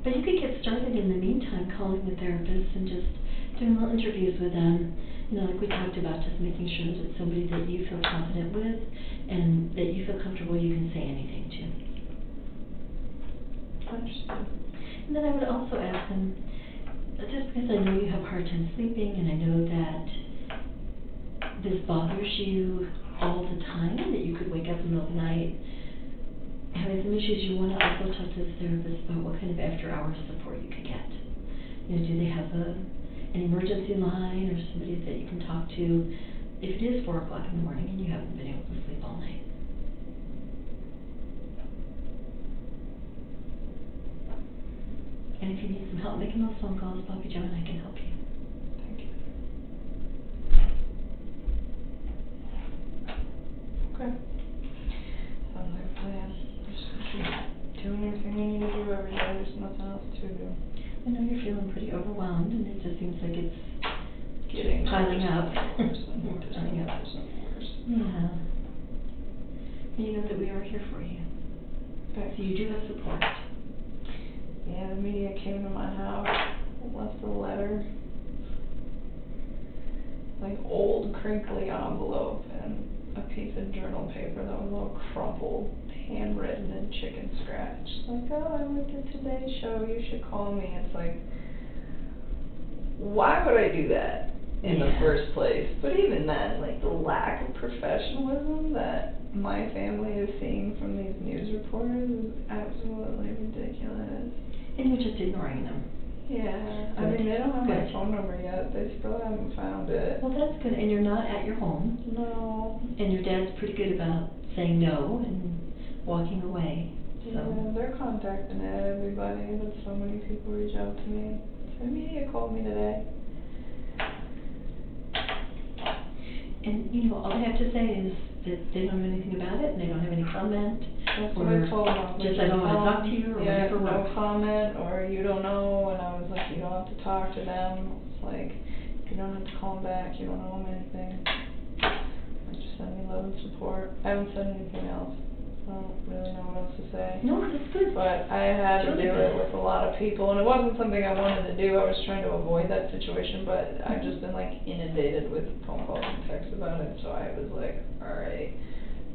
But you could get started in the meantime calling the therapists and just doing little interviews with them. You know, like we talked about, just making sure that it's somebody that you feel confident with and that you feel comfortable you can say anything to. Understood. And then I would also ask them, just because I know you have a hard time sleeping and I know that this bothers you all the time, that you could wake up in the middle of the night having some issues, you want to also talk to the therapist about what kind of after-hours support you could get. You know, do they have an emergency line or somebody that you can talk to if it is 4 o'clock in the morning and you haven't been able to sleep all night? And if you need some help making those phone calls, Bobby Joe and I can help you. Thank you. Okay. Sounds like a plan. Just keep doing everything we need to do every day. There's nothing else to do. I know you're feeling pretty overwhelmed, and it just seems like it's Getting piling up. worse and worse and Piling up. worse and worse. Yeah. And you know that we are here for you. Okay. So you do have support. Yeah, the media came to my house, left a letter, like old crinkly envelope and a piece of journal paper that was all crumpled, handwritten in chicken scratch. Like, oh, I went to Today's Show, you should call me. It's like, why would I do that in the first place? But even then, like the lack of professionalism that my family is seeing from these news reporters is absolutely ridiculous. And you're just ignoring them. Yeah, I Good. mean, they don't have my Good. phone number yet. They still haven't found it. Well, that's good. And you're not at your home. No. And your dad's pretty good about saying no and walking away. So. Yeah, they're contacting everybody, but so many people reach out to me. The media called me today. And, you know, all they have to say is that they don't know anything about it and they don't have any comment That's what I told him. I was just like, I don't wanna talk to you, or yeah, whatever no works. comment, or you don't know, and I was like, you don't have to talk to them. It's like, you don't have to call them back, you don't owe them anything. Like, just send me love and support. I haven't said anything else. I don't really know what else to say. No, that's good. But I had to Really do good. it with a lot of people, and it wasn't something I wanted to do. I was trying to avoid that situation, but I've just been like inundated with phone calls and texts about it, so I was like, alright.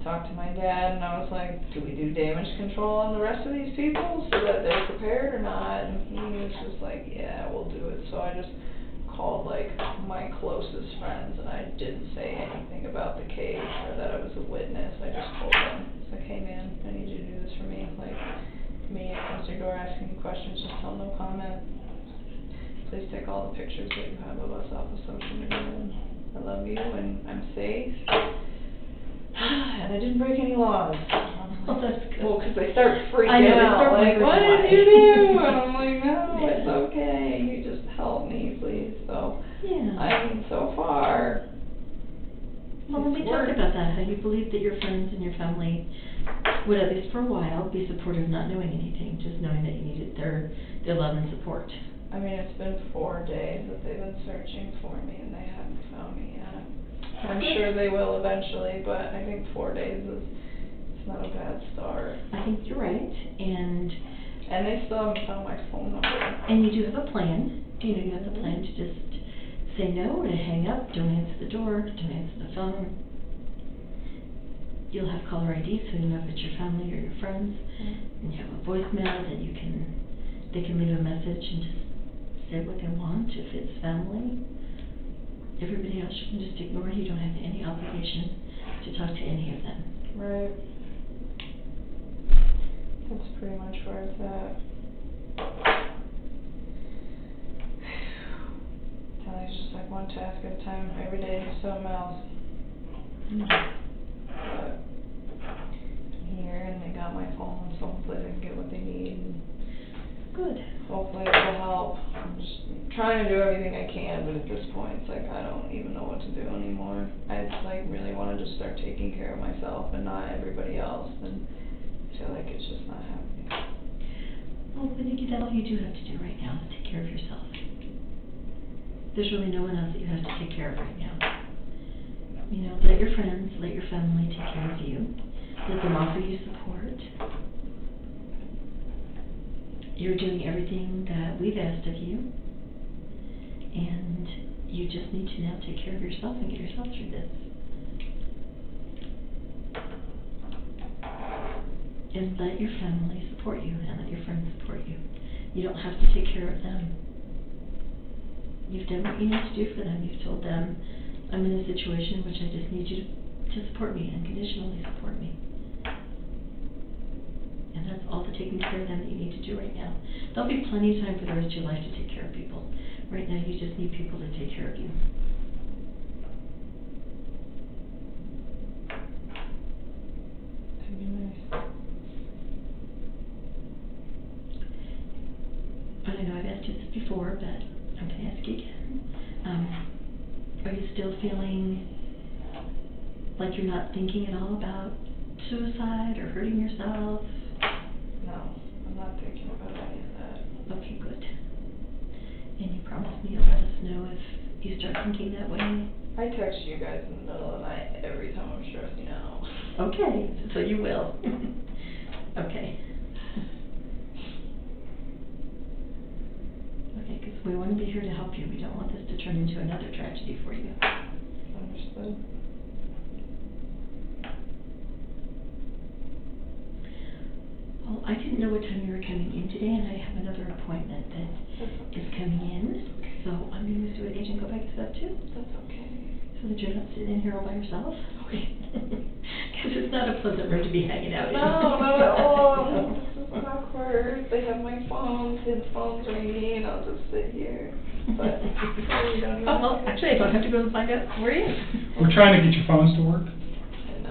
Talked to my dad, and I was like, do we do damage control on the rest of these people so that they're prepared or not? And he was just like, yeah, we'll do it. So I just called like my closest friends, and I didn't say anything about the case or that I was a witness. I just told them, it's like, hey man, I need you to do this for me. Like, me comes to your door asking you questions, just tell no comment. Please take all the pictures that you have of us off of social media. And I love you, and I'm safe. And I didn't break any laws. Oh, that's good. Well, because they start freaking I know, they out, start like, wondering what why. did you do? And I'm like, no, Yeah. it's okay, you just help me, please. So, Yeah. I mean, so far, Well, when we it's talked worked. about that, how you believed that your friends and your family would, at least for a while, be supportive, not knowing anything, just knowing that you needed their love and support. I mean, it's been 4 days that they've been searching for me, and they haven't found me yet. I'm sure they will eventually, but I think 4 days it's not a bad start. I think you're right, and they still haven't found my phone number. you do have a plan. You know, you have the plan to just say no, to hang up, don't answer the door, don't answer the phone. You'll have caller ID, so you know if it's your family or your friends, and you have a voicemail that they can leave a message and just say what they want. If it's family, everybody else you can just ignore. You don't have any obligation to talk to any of them. Right. That's pretty much where it's at. It's just like one task at a time. Every day do something else. But I'm here, and they got my phone, so hopefully they can get what they need. And Good. hopefully it will help. I'm just trying to do everything I can, but at this point, it's like I don't even know what to do anymore. I just like really want to just start taking care of myself and not everybody else, and I feel like it's just not happening. Well, I think that's all you do have to do right now is take care of yourself. There's really no one else that you have to take care of right now. You know, let your friends, let your family take care of you. Let them offer you support. You're doing everything that we've asked of you. And you just need to now take care of yourself and get yourself through this. And let your family support you, and let your friends support you. You don't have to take care of them. You've done what you need to do for them. You've told them, I'm in a situation in which I just need you to support me, unconditionally support me. And that's all the taking care of them that you need to do right now. There'll be plenty of time for the rest of your life to take care of people. Right now, you just need people to take care of you. That'd be nice. I know I've asked you this before, but I'm going to ask you again. Are you still feeling like you're not thinking at all about suicide or hurting yourself? No, I'm not thinking about any of that. Okay, good. And you promised me you'll let us know if you start thinking that way? I text you guys in the middle of the night every time I'm stressing out. Okay, so you will. Okay. Okay, because we want to be here to help you. We don't want this to turn into another tragedy for you. Understood. Well, I didn't know what time you were coming in today, and I have another appointment that is coming in. So I'm going to do it, Agent, go back to that too. That's okay. So that you're not sitting in here all by yourself? Okay. Because it's not a pleasant room to be hanging out in. No, not at all. This is awkward. They have my phone, his phone's ringing, and I'll just sit here. But you don't even well, actually, I don't have to go and find out where he is. We're trying to get your phones to work,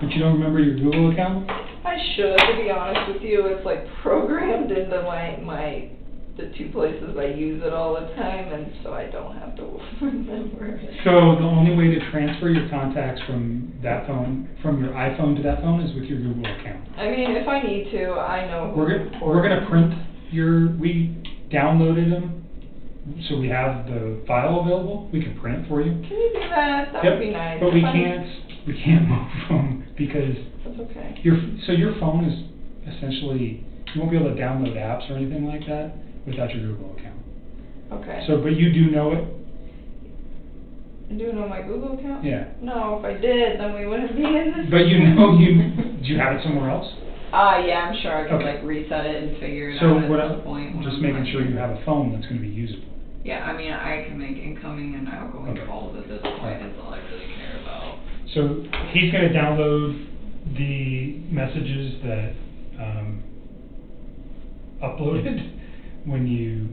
but you don't remember your Google account? I should, to be honest with you. It's like programmed into my the two places I use it all the time, and so I don't have to remember. So the only way to transfer your contacts from that phone, from your iPhone to that phone, is with your Google account. I mean, if I need to, I know. We're gonna print we downloaded them, so we have the file available. We can print it for you. Can you do that? That Yep, would be nice. but we can't move them because That's okay. your phone is essentially, you won't be able to download apps or anything like that without your Google account. Okay. So, but you do know it? Do you know my Google account? Yeah. No, if I did, then we wouldn't be in this. But do you have it somewhere else? Yeah, I'm sure I could Okay. like reset it and figure it So out what at I'm this point. when just I'm making not sure you here. have a phone that's gonna be usable. Yeah, I mean, I can make incoming and outgoing Okay. calls at this point, is all I really care about. So he's gonna download the messages that, uploaded when you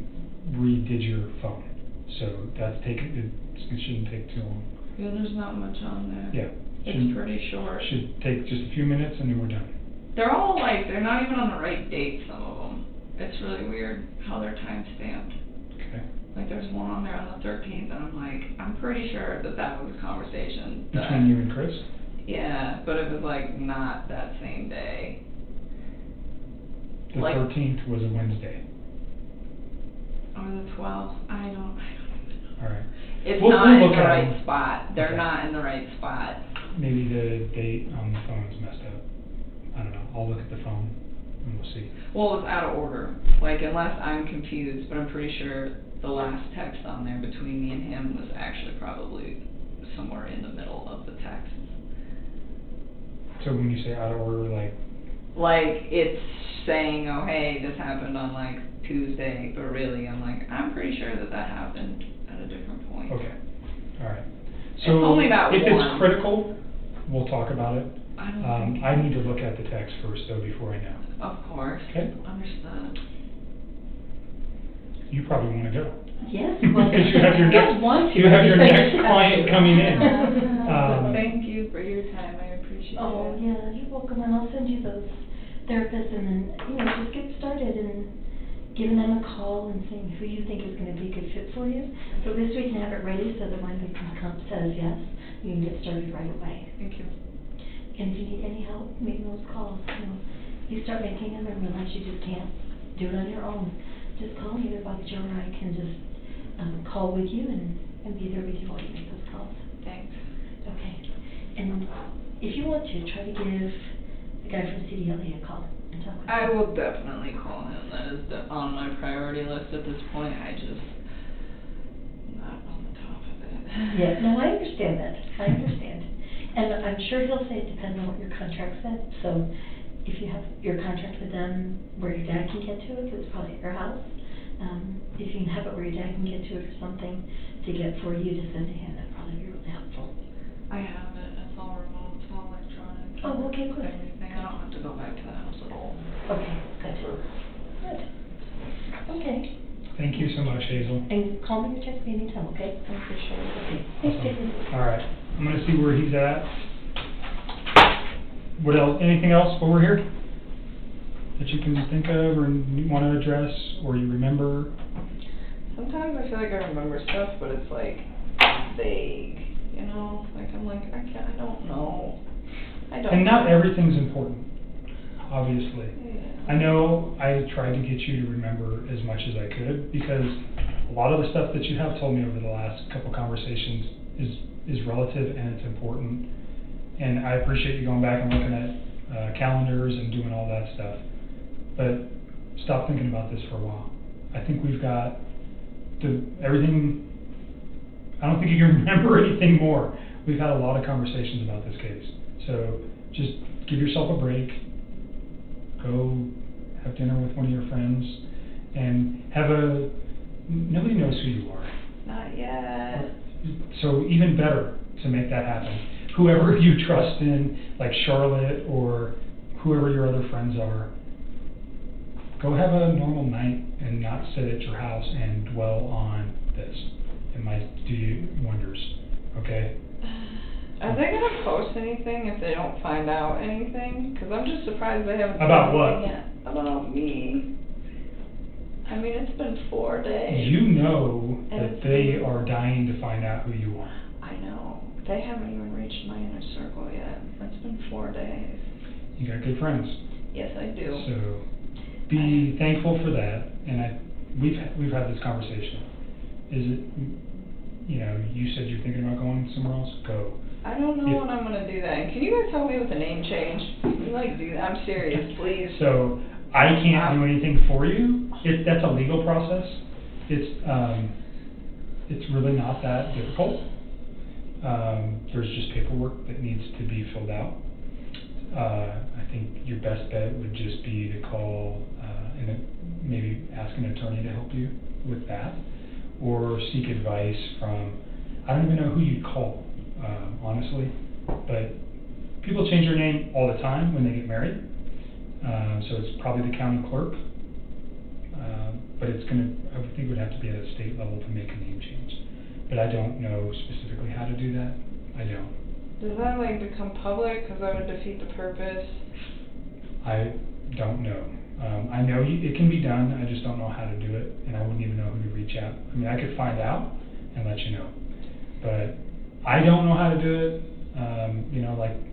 redid your phone. So it shouldn't take too long. Yeah, there's not much on there. Yeah. It's Shouldn't- pretty short. Should take just a few minutes and then we're done. They're all like, they're not even on the right date, some of them. It's really weird how they're time stamped. Okay. Like, there's one on there on the 13th, and I'm like, I'm pretty sure that that was a conversation. that- Between you and Chris? Yeah, but it was like not that same day. The Like- 13th was a Wednesday. Or the 12th, I don't even know. All right. It's We'll not in look the at right them. spot. They're Okay. not in the right spot. Maybe the date on the phone is messed up. I don't know. I'll look at the phone and we'll see. Well, it's out of order, like, unless I'm confused, but I'm pretty sure the last text on there between me and him was actually probably somewhere in the middle of the text. So when you say out of order, like, Like, it's saying, oh, hey, this happened on, like, Tuesday, but really, I'm like, I'm pretty sure that that happened at a different point. okay, all right. It's So only that if one. it's critical, we'll talk about it. I don't think. I need to look at the text first though before I know. Of course. Okay. Understood. You probably wanna go. Yes, well, Because you have your I don't next, want to. you have your next client coming in. Thank you for your time, I appreciate it. Oh, yeah, you're welcome, and I'll send you those therapists, and then, just get started and giving them a call and seeing who you think is gonna be a good fit for you. So this we can have it ready, so that when the comp says yes, you can get started right away. Thank you. And if you need any help making those calls, you start making them and realize you just can't do it on your own, just call me, either Bob, Joe, or I can just, call with you and be there with you while you make those calls. Thanks. Okay, and if you want to, try to give the guy from CDLA a call and talk with him. I will definitely call him. That is on my priority list at this point. I just not on the top of it. Yeah, no, I understand that, I understand. And I'm sure he'll say it depends on what your contract said, so if you have your contract with them where your dad can get to it, because it's probably at your house, if you can have it where your dad can get to it or something to get for you to send to him, that'd probably be really helpful. I have it. It's all remote. It's all electronic. Oh, okay, good. Everything. I don't have to go back to the house at all. Okay, good. Good. Okay, Thank you so much, Hazel. and call me or text me anytime, okay? I appreciate it. Okay, thanks, Awesome. Jason. All right, I'm gonna see where he's at. What else, anything else while we're here? That you can think of or you wanna address or you remember? Sometimes I feel like I remember stuff, but it's like vague. Like I'm like I don't know. I don't. And not know. everything's important, obviously. Yeah. I know I tried to get you to remember as much as I could, because a lot of the stuff that you have told me over the last couple conversations is relative and it's important. And I appreciate you going back and looking at calendars and doing all that stuff. But stop thinking about this for a while. I think we've got everything. I don't think you can remember anything more. We've had a lot of conversations about this case. So just give yourself a break. Go have dinner with one of your friends and nobody knows who you are. Not yet. So even better to make that happen. Whoever you trust in, like Charlotte or whoever your other friends are, go have a normal night and not sit at your house and dwell on this. It might do you wonders, okay? Are they gonna post anything if they don't find out anything? Because I'm just surprised they haven't. About done what? anything yet. About me. I mean, it's been 4 days. You know And that it's they been- are dying to find out who you are. I know. They haven't even reached my inner circle yet. It's been 4 days. You got good friends. Yes, I do. So be thankful for that. And we've had this conversation. Is it, you said you're thinking about going somewhere else? Go. I don't know If- when I'm gonna do that. And can you guys help me with a name change? Can you do that? I'm serious, please. So I can't do anything for you. That's a legal process. It's really not that difficult. There's just paperwork that needs to be filled out. I think your best bet would just be to call and maybe ask an attorney to help you with that, or seek advice from, I don't even know who you'd call, honestly, but people change their name all the time when they get married, so it's probably the county clerk, but I would think it would have to be at a state level to make a name change, but I don't know specifically how to do that. I don't. Does that become public? Because that would defeat the purpose. I don't know. I know it can be done, I just don't know how to do it, and I wouldn't even know who to reach out. I mean, I could find out and let you know, but I don't know how to do it.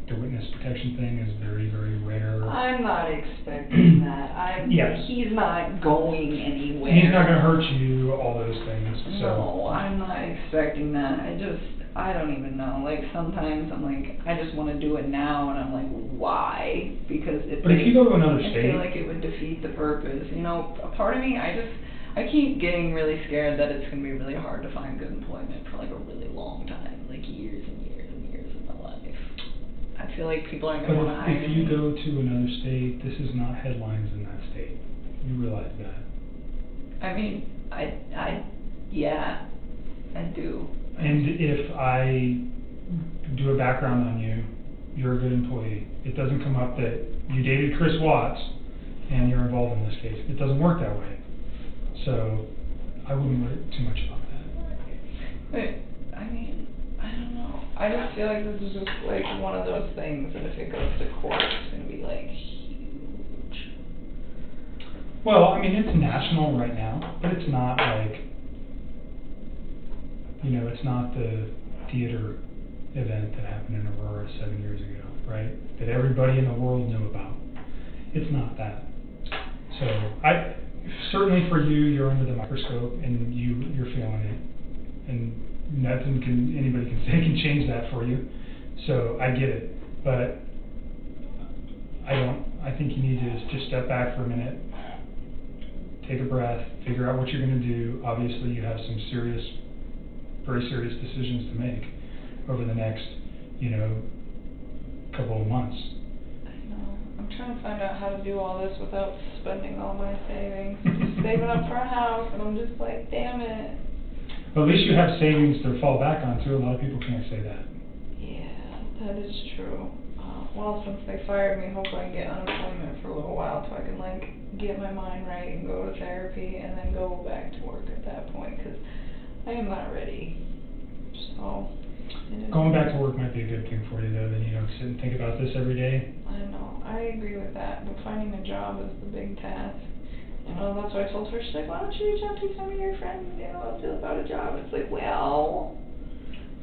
The witness protection thing is very, very rare. I'm not expecting that. Yes. He's not going anywhere. He's not gonna hurt you, all those things, so. No, I'm not expecting that. I don't even know. Sometimes I'm I just want to do it now, and I'm why? Because But if you go to another I state. feel like it would defeat the purpose. A part of me, I keep getting really scared that it's going to be really hard to find good employment for a really long time, years and years and years of my life. I feel like people aren't going to want to But hire if you me. go to another state, this is not headlines in that state. You realize that. I mean, yeah, I do. And if I do a background on you, you're a good employee. It doesn't come up that you dated Chris Watts and you're involved in this case. It doesn't work that way. So I wouldn't worry too much about that. But, I mean, I don't know. I just feel like this is just one of those things that if it goes to court, it's going to be huge. Well, I mean, it's national right now, but it's not it's not the theater event that happened in Aurora 7 years ago, right? That everybody in the world knew about. It's not that. So certainly for you, you're under the microscope and you're feeling it, and anybody can say can change that for you. So I get it, but I think you need to just step back for a minute, take a breath, figure out what you're going to do. Obviously, you have some very serious decisions to make over the next, couple of months. I know. I'm trying to find out how to do all this without spending all my savings. Just saving up for a house, and I'm just damn it. Well, at least you have savings to fall back on, too. A lot of people can't say that. Yeah, that is true. Well, since they fired me, hopefully I can get unemployment for a little while so I can get my mind right and go to therapy and then go back to work at that point, because I am not ready. So. Going back to work might be a good thing for you, though. Then you don't sit and think about this every day. I know. I agree with that. But finding a job is the big task. That's why I told her, she's why don't you reach out to some of your friends, about a job. It's well.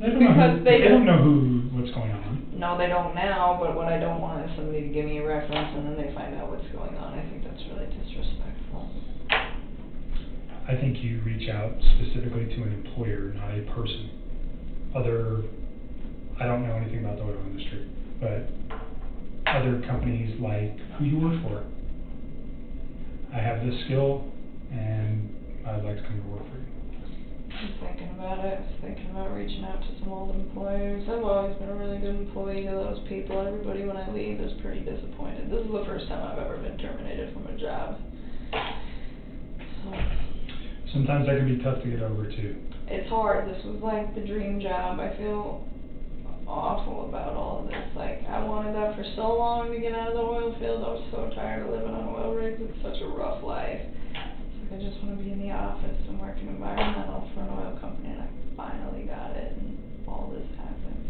They don't know what's going on. No, they don't now, but what I don't want is somebody to give me a reference and then they find out what's going on. I think that's really disrespectful. I think you reach out specifically to an employer, not a person. I don't know anything about the oil industry, but other companies like who you work for. I have this skill, and I'd like to come to work for you. I'm thinking about it. I was thinking about reaching out to some old employers. I've always been a really good employee to those people. Everybody, when I leave, is pretty disappointed. This is the first time I've ever been terminated from a job. So. Sometimes that can be tough to get over, too. It's hard. This was the dream job. I feel awful about all of this. I wanted that for so long to get out of the oil field. I was so tired of living on oil rigs. It's such a rough life. I just want to be in the office and work in environmental for an oil company, and I finally got it, and all this happened.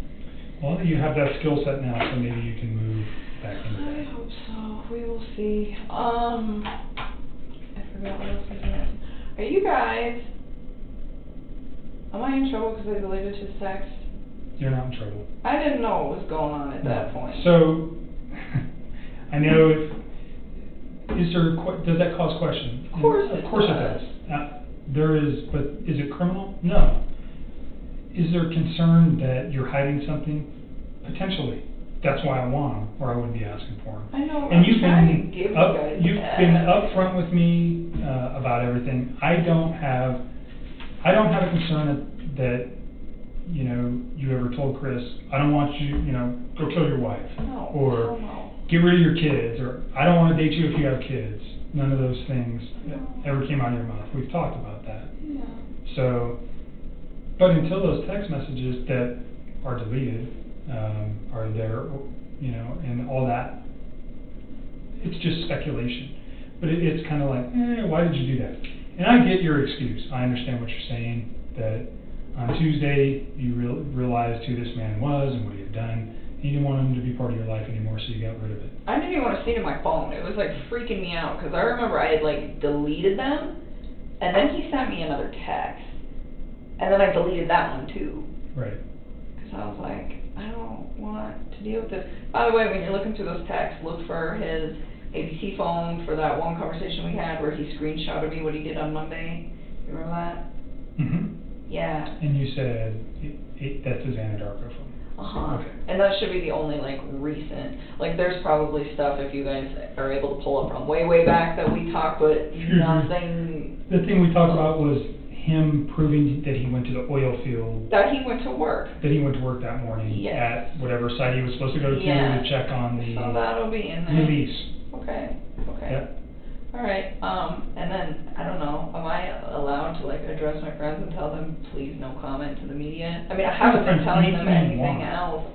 Well, you have that skill set now, so maybe you can move back into that. I hope so. We will see. I forgot what else was next. Are you guys, am I in trouble because I deleted his text? You're not in trouble. I didn't know what was going on at that point. So, I know does that cause question? Of course Of it course does. it does. There is, but is it criminal? No. Is there concern that you're hiding something? Potentially. That's why I want them, or I wouldn't be asking for them. I know, And I'm trying to give you guys you've that. been upfront with me about everything. I don't have a concern that you ever told Chris, I don't want you, go kill your wife. No, Or no. get rid of your kids, or I don't want to date you if you have kids. None of those things ever came out of your mouth. We've talked about that. Yeah. So, but until those text messages that are deleted are there, and all that, it's just speculation. But it's kind of like, why did you do that? And I get your excuse. I understand what you're saying, that on Tuesday you realized who this man was and what he had done. You didn't want him to be part of your life anymore, so you got rid of it. I didn't even want to see it in my phone. It was like freaking me out because I remember I had like deleted them, and then he sent me another text, and then I deleted that one too. Right. Because I was like, I don't want to deal with this. By the way, when you're looking through those texts, look for his ABC phone for that one conversation we had where he screenshotted me what he did on Monday. You remember that? Mm-hmm. Yeah. And you said that's his Anadarko phone. Uh-huh. Okay. And that should be the only, like, recent, like, there's probably stuff if you guys are able to pull up from way, way back that we talked, but nothing. The thing we talked about was him proving that he went to the oil field. That he went to work. That he went to work that morning. Yes. At whatever site he was supposed to go to Yes. check on the So that'll be in there. release. Okay, okay. Yep. All right, and then, I don't know, am I allowed to, like, address my friends and tell them, please no comment to the media? I mean, I haven't been telling them anything else.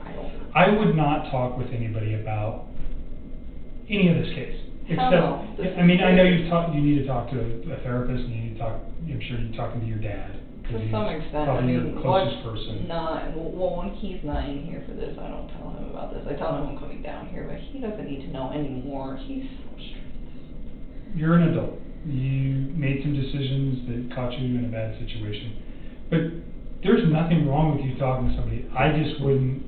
I would not talk with anybody about any of this case. Except, no. I mean, I know you need to talk to a therapist, and you need to talk, I'm sure you're talking to your dad. To some extent, I Probably mean, your closest person. well, when he's not in here for this, I don't tell him about this. I tell him I'm coming down here, but he doesn't need to know anymore. He's so strict. You're an adult. You made some decisions that caught you in a bad situation. But there's nothing wrong with you talking to somebody. I just wouldn't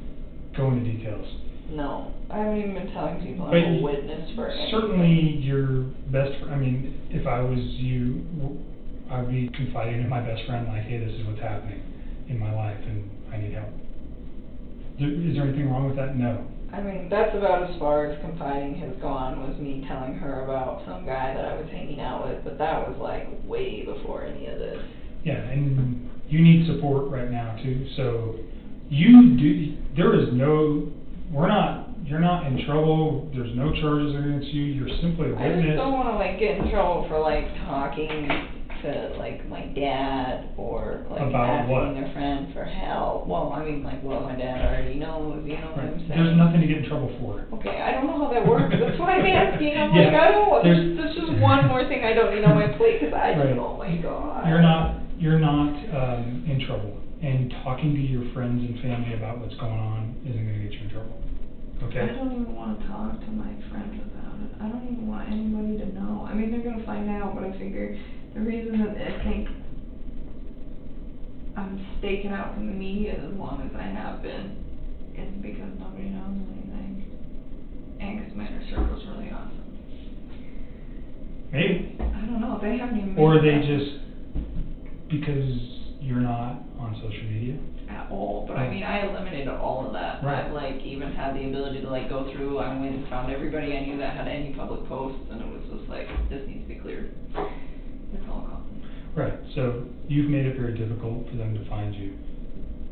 go into details. No, I haven't even been telling people But I'm a witness for anything. certainly your best friend, I mean, if I was you, I'd be confiding in my best friend, like, hey, this is what's happening in my life and I need help. Is there anything wrong with that? No. I mean, that's about as far as confiding has gone, was me telling her about some guy that I was hanging out with, but that was like way before any of this. Yeah, and you need support right now too, so you're not in trouble, there's no charges against you, you're simply a I just witness. don't wanna like get in trouble for like talking to like my dad or like About what? asking a friend for help. Well, I mean like what my dad already knows, you know what I'm saying? There's nothing to get in trouble for. Okay, I don't know how that works, that's why I'm asking, I'm Yeah, like, I don't want, there's- there's just one more thing I don't need on my plate, cause I Right. just, oh my god. You're not in trouble, and talking to your friends and family about what's going on isn't gonna get you in trouble, okay? I don't even wanna talk to my friends about it, I don't even want anybody to know, I mean, they're gonna find out, but I figure the reason that I think I'm staking out from the media as long as I have been is because nobody knows anything. And because my inner circle's really awesome. Maybe. I don't know, they haven't even. Or made they that just, because you're not on social media. at all, but I mean, I eliminated all of that. Right. I've like even had the ability to like go through, I went and found everybody I knew that had any public posts, and it was just like, this needs to be cleared. It's all gone. Right, so you've made it very difficult for them to find you.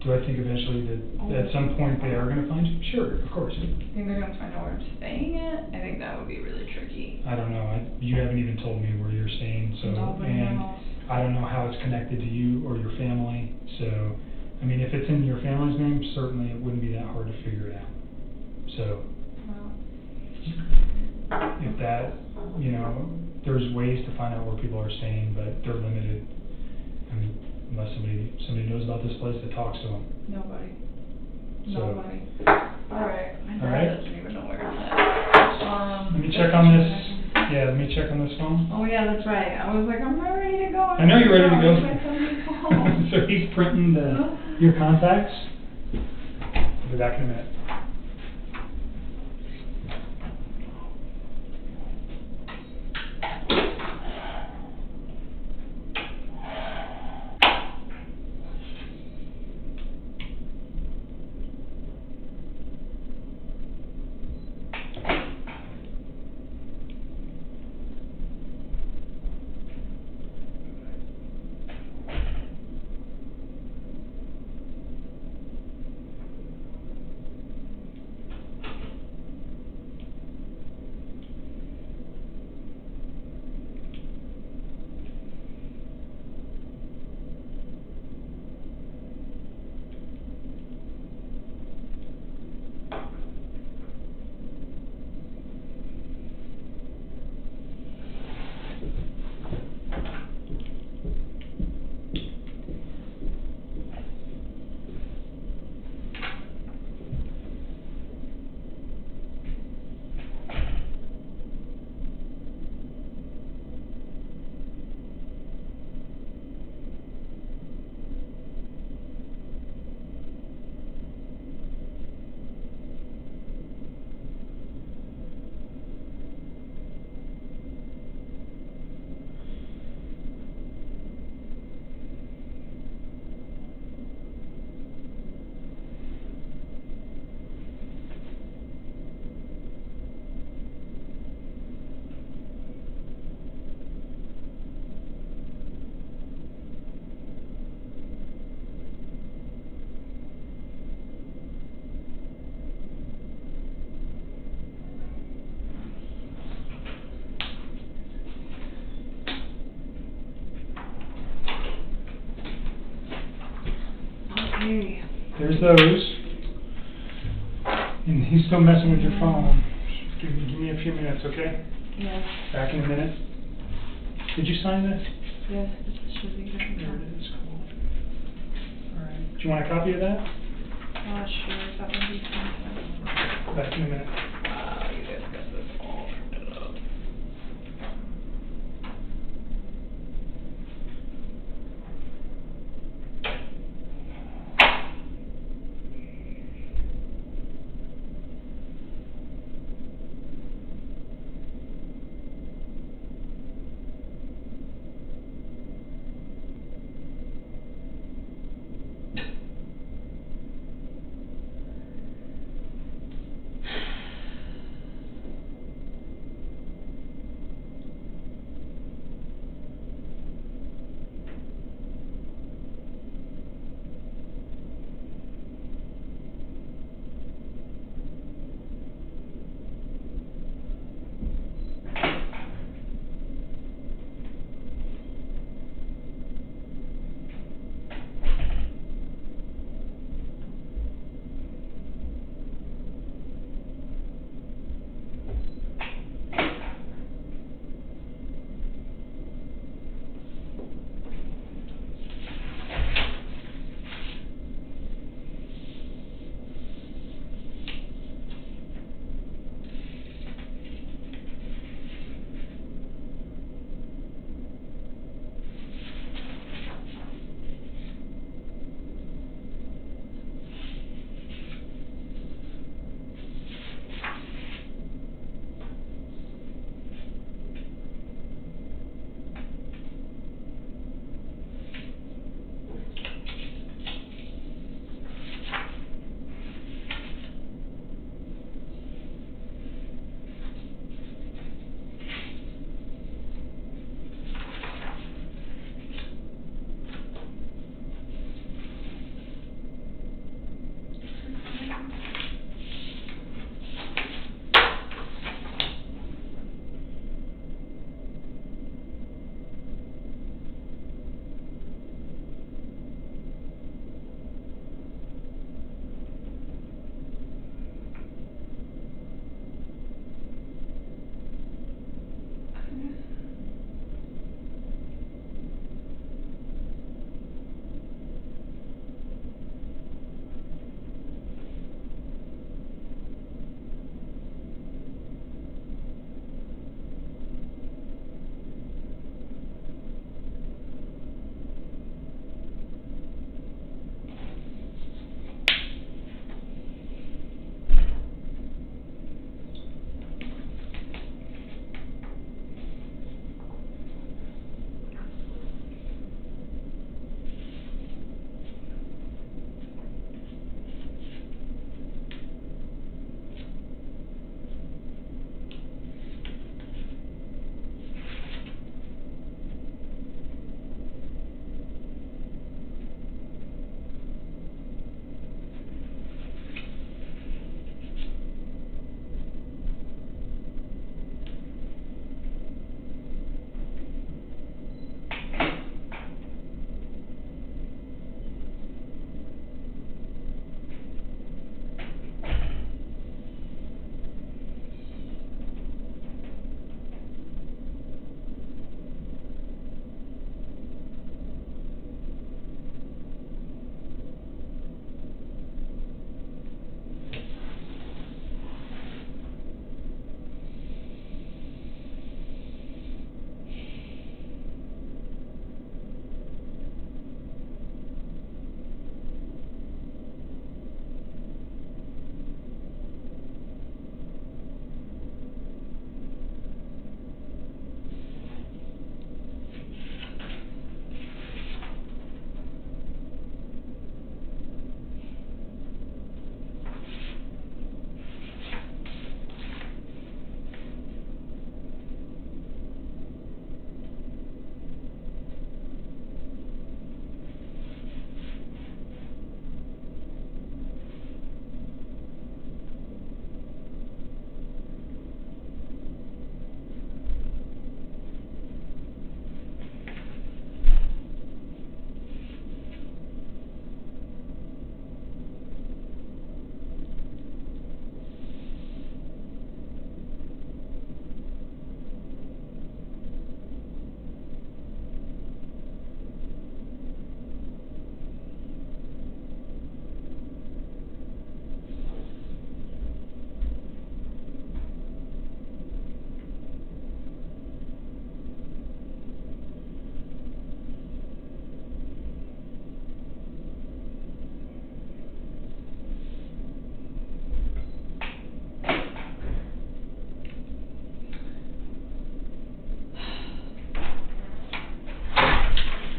Do I think eventually that at some point they are gonna find you? Sure, of course. I think they're gonna find out where I'm staying at. I think that would be really tricky. I don't know, you haven't even told me where you're staying, so, Nobody and knows. I don't know how it's connected to you or your family, so, I mean, if it's in your family's name, certainly it wouldn't be that hard to figure it out. So, Well, if that, there's ways to find out where people are staying, but they're limited. I mean, unless somebody knows about this place that talks to them. nobody. So- Nobody. Alright. My All right. dad doesn't even know where it's at. Let me check on this Yeah, let me check on this phone. Oh, yeah, that's right. I was like, I'm not ready to go. I know you're ready to go. When somebody calls. So he's printing your contacts. I'll be back in a minute. Okay. There's those. And he's still messing with your phone. Give me a few minutes, okay? Yes. Back in a minute. Did you sign this? Yes, it should be good. There it is, cool. Alright. Do you want a copy of that? Sure, that would be fine. Back in a minute. Wow, you guys got this all printed up.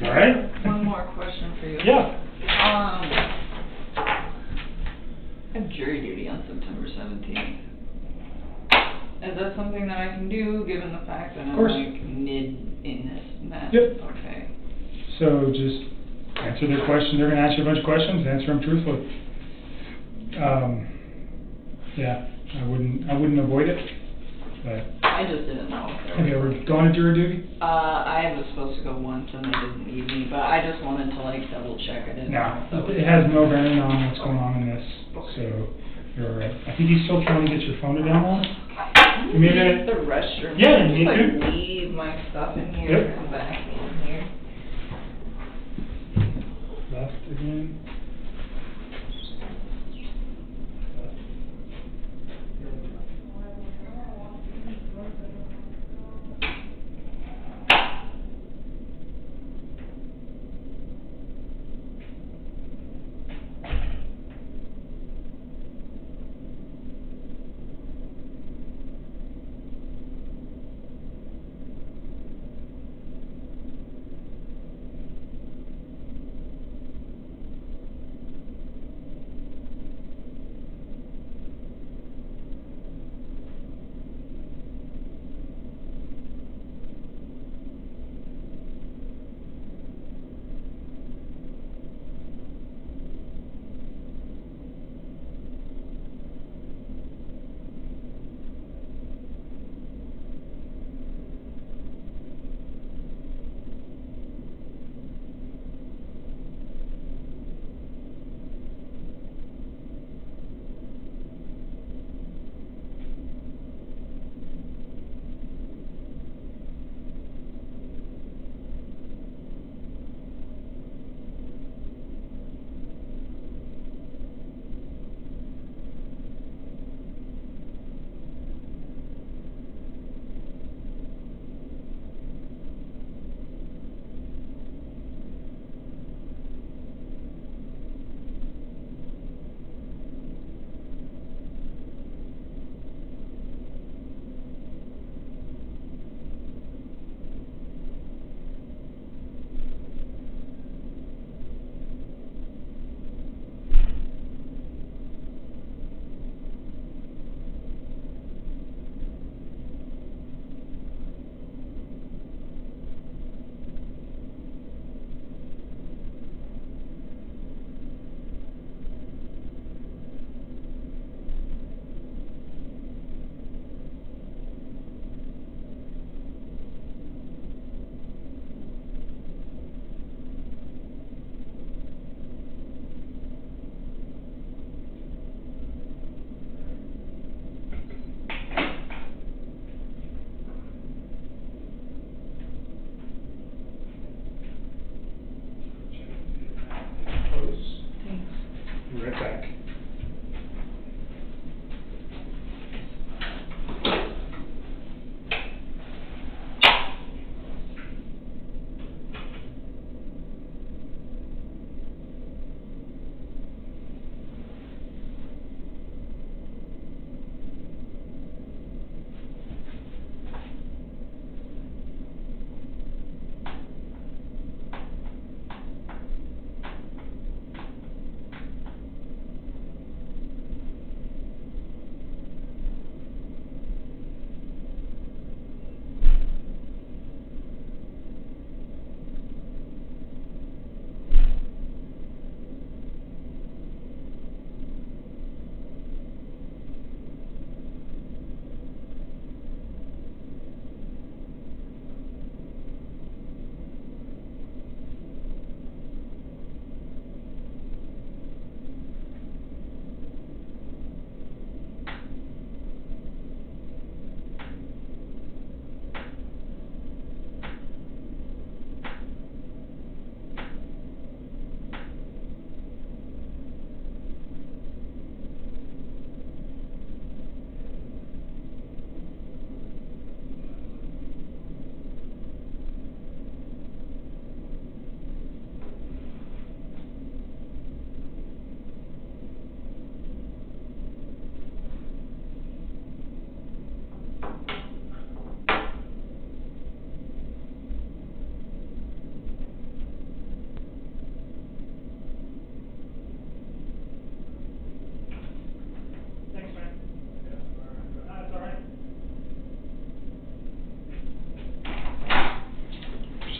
All right? One more question for you. Yeah. I have jury duty on September 17th. Is that something that I can do, given the fact that I'm course. like mid in this mess? Yep. Okay. So just answer their question. They're gonna ask you a bunch of questions, answer them truthfully. Yeah, I wouldn't avoid it, but. I just didn't know if there Have you was ever gone to jury duty? I was supposed to go once and they didn't need me, but I just wanted to like double check. I didn't know No, if that was. it has no bearing on what's going on in this, so you're all right. I think he's still trying to get your phone to download. You made it. The restroom. Yeah, Just you like did. leave my stuff in here Yep. and back in here. Left again.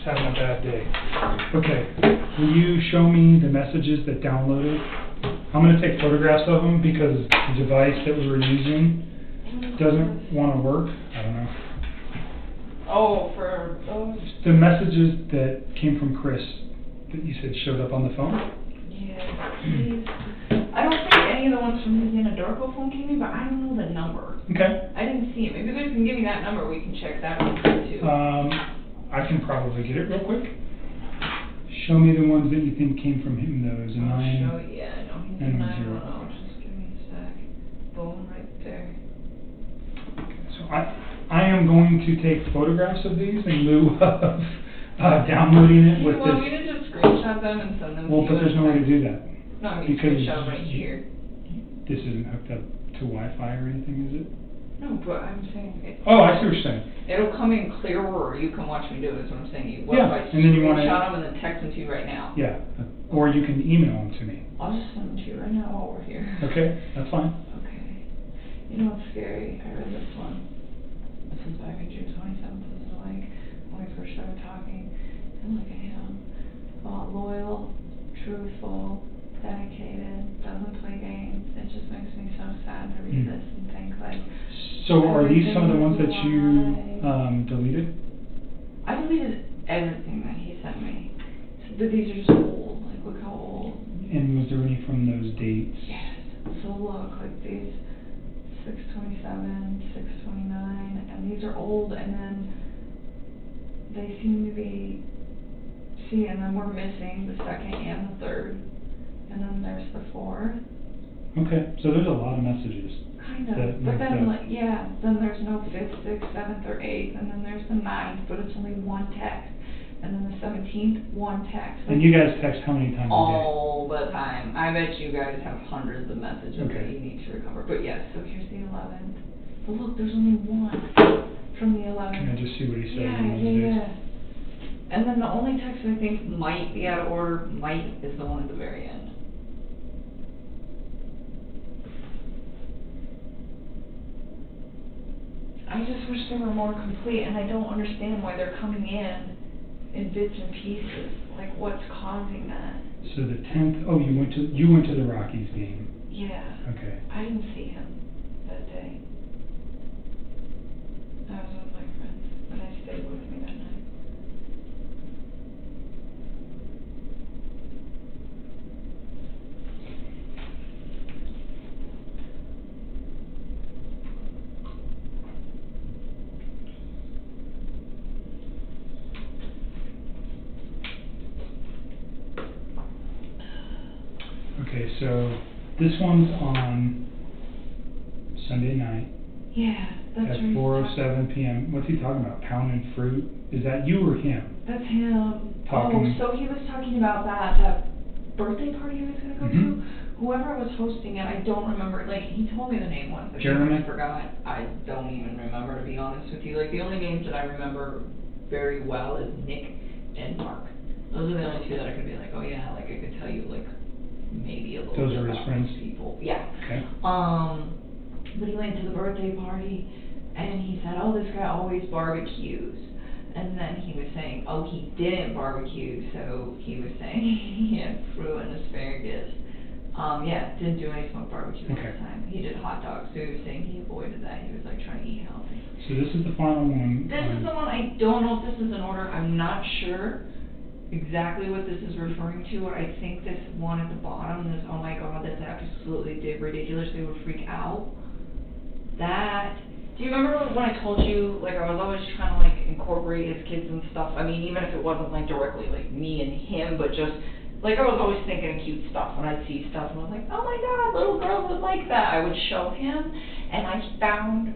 just having a bad day. Okay, will you show me the messages that downloaded? I'm gonna take photographs of them because the device that we were using doesn't wanna work. I don't know. Oh, for those? The messages that came from Chris that you said showed up on the phone? Yeah, please. I don't think any of the ones from his Anadarko phone came in, but I don't know the number. Okay. I didn't see it. Maybe you guys can give me that number, we can check that real quick too. I can probably get it real quick. Show me the ones that you think came from him, those I'll 9. show you, yeah, no, he's a and 910, just give me a sec. Boom, right there. So I am going to take photographs of these in lieu of downloading it with You want me this. to just screenshot them and send them to you? Well, but there's no way to do that. No, I mean, because screenshot them right here. This isn't hooked up to Wi-Fi or anything, is it? No, but I'm saying, Oh, I see what you're saying. it'll come in clearer, or you can watch me do it, is what I'm saying. What Yeah, if I and then you wanna- screenshot them and then text them to you right now? Yeah, or you can email them to me. I'll just send them to you right now while we're here. Okay, that's fine. Okay. You know what's scary? I read this one. This is back in June 27th. This is like when we first started talking. And look at him. Loyal, truthful, dedicated, doesn't play games. It just makes me so sad to read this and think like. So are these some of the ones that everything you deleted? I deleted everything that he sent me. But these are just old. Like, look how old. And was there any from those dates? Yes. So look, like these 6/27, 6/29, and these are old, and then they seem to be, see, and then we're missing the 2nd and the 3rd, and then there's the 4th. Okay, so there's a lot of messages. Kind That of, but makes then sense. like, yeah, then there's no 5th, 6th, 7th, or 8th, and then there's the 9th, but it's only one text, and then the 17th, one text. And you guys text how many times a All the time. I bet you guys have hundreds of messages that Okay. you need to recover. But yes, so here's the 11th. But look, there's only one from the 11th. day? Can I just see what he said Yeah, in those yeah, days? yeah. And then the only text I think might be out of order, is the one at the very end. I just wish they were more complete, and I don't understand why they're coming in bits and pieces. Like, what's causing that? So the 10th, oh, you went to the Rockies game. Yeah. Okay. I didn't see him that day. I was with my friends, and I stayed with me that night. Okay, so this one's on Sunday night Yeah, that's at right. 4:07 p.m. What's he talking about? Pounding fruit? Is that you or him? That's him. Talking. Oh, so he was talking about that birthday party he was gonna go Mhm. to. Whoever was hosting it, I don't remember. Like, he told me the name once. Jeremy? I forgot. I don't even remember, to be honest with you. Like, the only names that I remember very well is Nick and Mark. Those are the only two that I could be like, oh yeah, like I could tell you like maybe a little Those bit are his about friends? those people. Yeah. Okay. But he went to the birthday party, and he said, oh, this guy always barbecues. And then he was saying, oh, he didn't barbecue, so he was saying he had fruit and asparagus. Yeah, didn't do any smoked barbecue Okay. this time. He did hot dogs, so he was saying he avoided that. He was like trying to eat healthy. So this is the final one. This is the one, I don't know if this is in order. I'm not sure exactly what this is referring to. I think this one at the bottom, this, oh my god, that's absolutely ridiculous, they would freak out. That, do you remember when I told you, like, I was always trying to, like, incorporate his kids and stuff? I mean, even if it wasn't, like, directly, like, me and him, but just, like, I was always thinking of cute stuff when I'd see stuff, and I was like, oh my god, little girls would like that. I would show him, and I found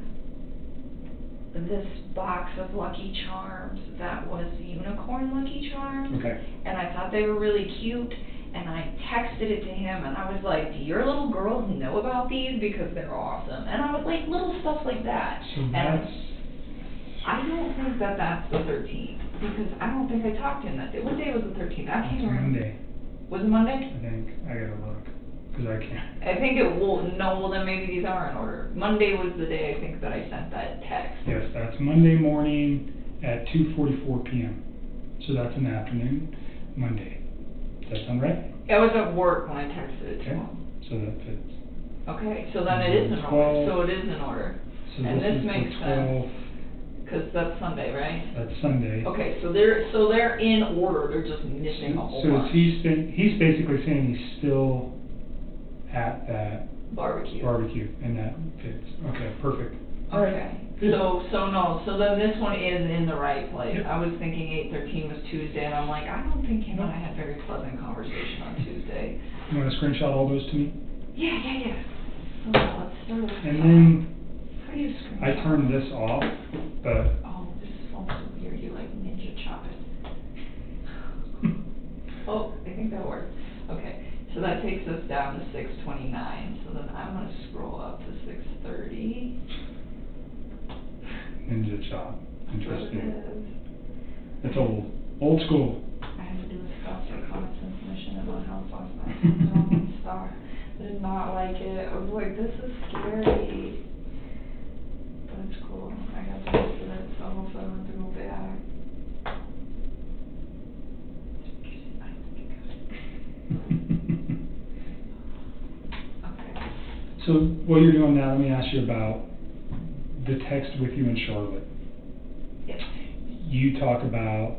this box of Lucky Charms that was unicorn Lucky Charms. Okay. And I thought they were really cute, and I texted it to him, and I was like, do your little girls know about these? Because they're awesome. And I was like, little stuff like that. So And that's, I don't think that that's the 13th, because I don't think I talked to him that day. What day was the 13th? I can't that's remember. Monday, Was it Monday? I think. I gotta look, because I can't. I think it will, no, well then maybe these are in order. Monday was the day I think that I sent that text. Yes, that's Monday morning at 2:44 p.m. So that's an afternoon, Monday. Does that sound right? I was at work when I texted it to Okay, him. so that fits. Okay, so then it is in order, 12. so it is in order. So And this is the makes 12th. sense, cause that's Sunday, right? That's Sunday. Okay, so they're in order, they're just missing a whole So bunch. he's basically saying he's still at that Barbecue. barbecue, and that fits. Okay, perfect. All right. Okay, Good. so then this one is in the right place. Yep. I was thinking 8:13 was Tuesday, and I'm like, I don't think him and I had very pleasant conversation on Tuesday. You wanna screenshot all those to me? Yeah. So let's start with. And then How do you screen I shot? turned this off, but Oh, this is so weird, you like ninja chop it. Oh, I think that worked. Okay, so that takes us down to 6:29, so then I'm gonna scroll up to 6:30. ninja chop. Interesting. Interesting. It's old school. I had to do a stop reconnaissance mission in my house last night. I was on star. I did not like it. I was like, this is scary. But it's cool. I got to go through it, so hopefully I don't have to go back. Okay. So while you're doing that, let me ask you about the text with you and Charlotte. Yep. You talk about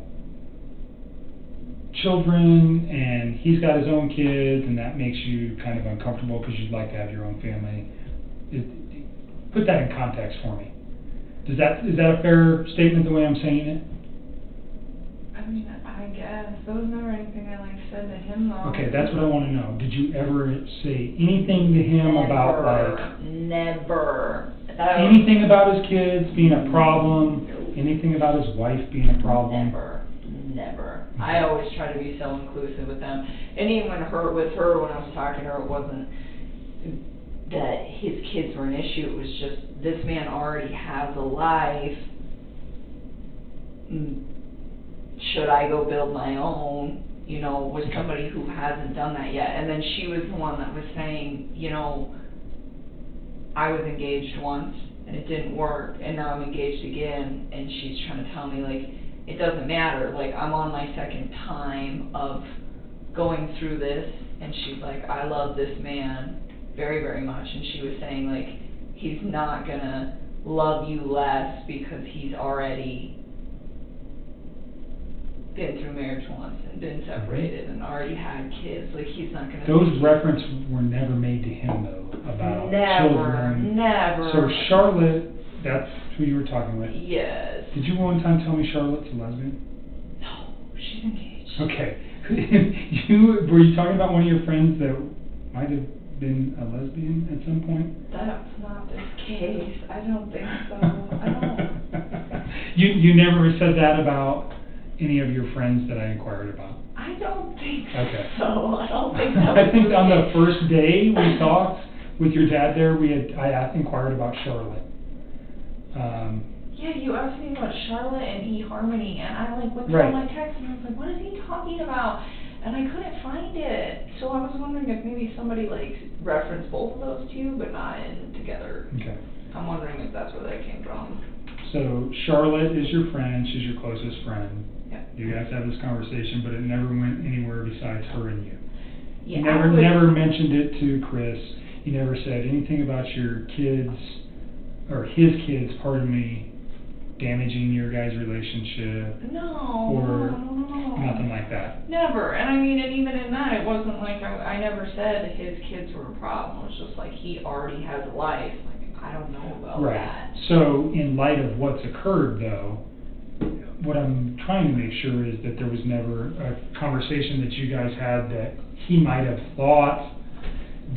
children, and he's got his own kids, and that makes you kind of uncomfortable because you'd like to have your own family. Put that in context for me. Is that a fair statement the way I'm saying it? I mean, I guess. There was never anything I said to him though. Okay, that's what I want to know. Did you ever say anything to him about Never. anything about his kids being a problem? Anything about his wife being a problem? Never. I always try to be so inclusive with them. And even with her, when I was talking to her, it wasn't that his kids were an issue. It was just, this man already has a life. Should I go build my own, with somebody who hasn't done that yet? And then she was the one that was saying, I was engaged once and it didn't work, and now I'm engaged again, and she's trying to tell me, it doesn't matter, I'm on my second time of going through this, and she's like, I love this man very, very much, and she was saying, he's not gonna love you less because he's already been through marriage once and been separated and already had kids, he's not gonna... Those references were never made to him, though, about children. Never. So Charlotte, that's who you were talking with? Yes. Did you one time tell me Charlotte's a lesbian? No, she's engaged. Okay. Were you talking about one of your friends that might have been a lesbian at some point? That's not the case. I don't think so. I don't. You never said that about any of your friends that I inquired about? I don't think Okay. so. I don't think that was I think on the case. first day we talked with your dad there, I inquired about Charlotte. Yeah, you asked me about Charlotte and eHarmony, and I went through Right. all my texts, and I was like, what is he talking about? And I couldn't find it. So I was wondering if maybe somebody referenced both of those to you, but not in together. Okay. I'm wondering if that's where that came from. So Charlotte is your friend, she's your closest friend. Yep. You guys have this conversation, but it never went anywhere besides her and you. Yeah, You never mentioned it to Chris. You never said anything about your kids, or his kids, pardon me, damaging your guys' relationship. No, Or no. nothing like that. Never. And I mean, and even in that, it wasn't I never said his kids were a problem. It was just he already has a life. I don't know about Right. that. So in light of what's occurred, though, what I'm trying to make sure is that there was never a conversation that you guys had that he might have thought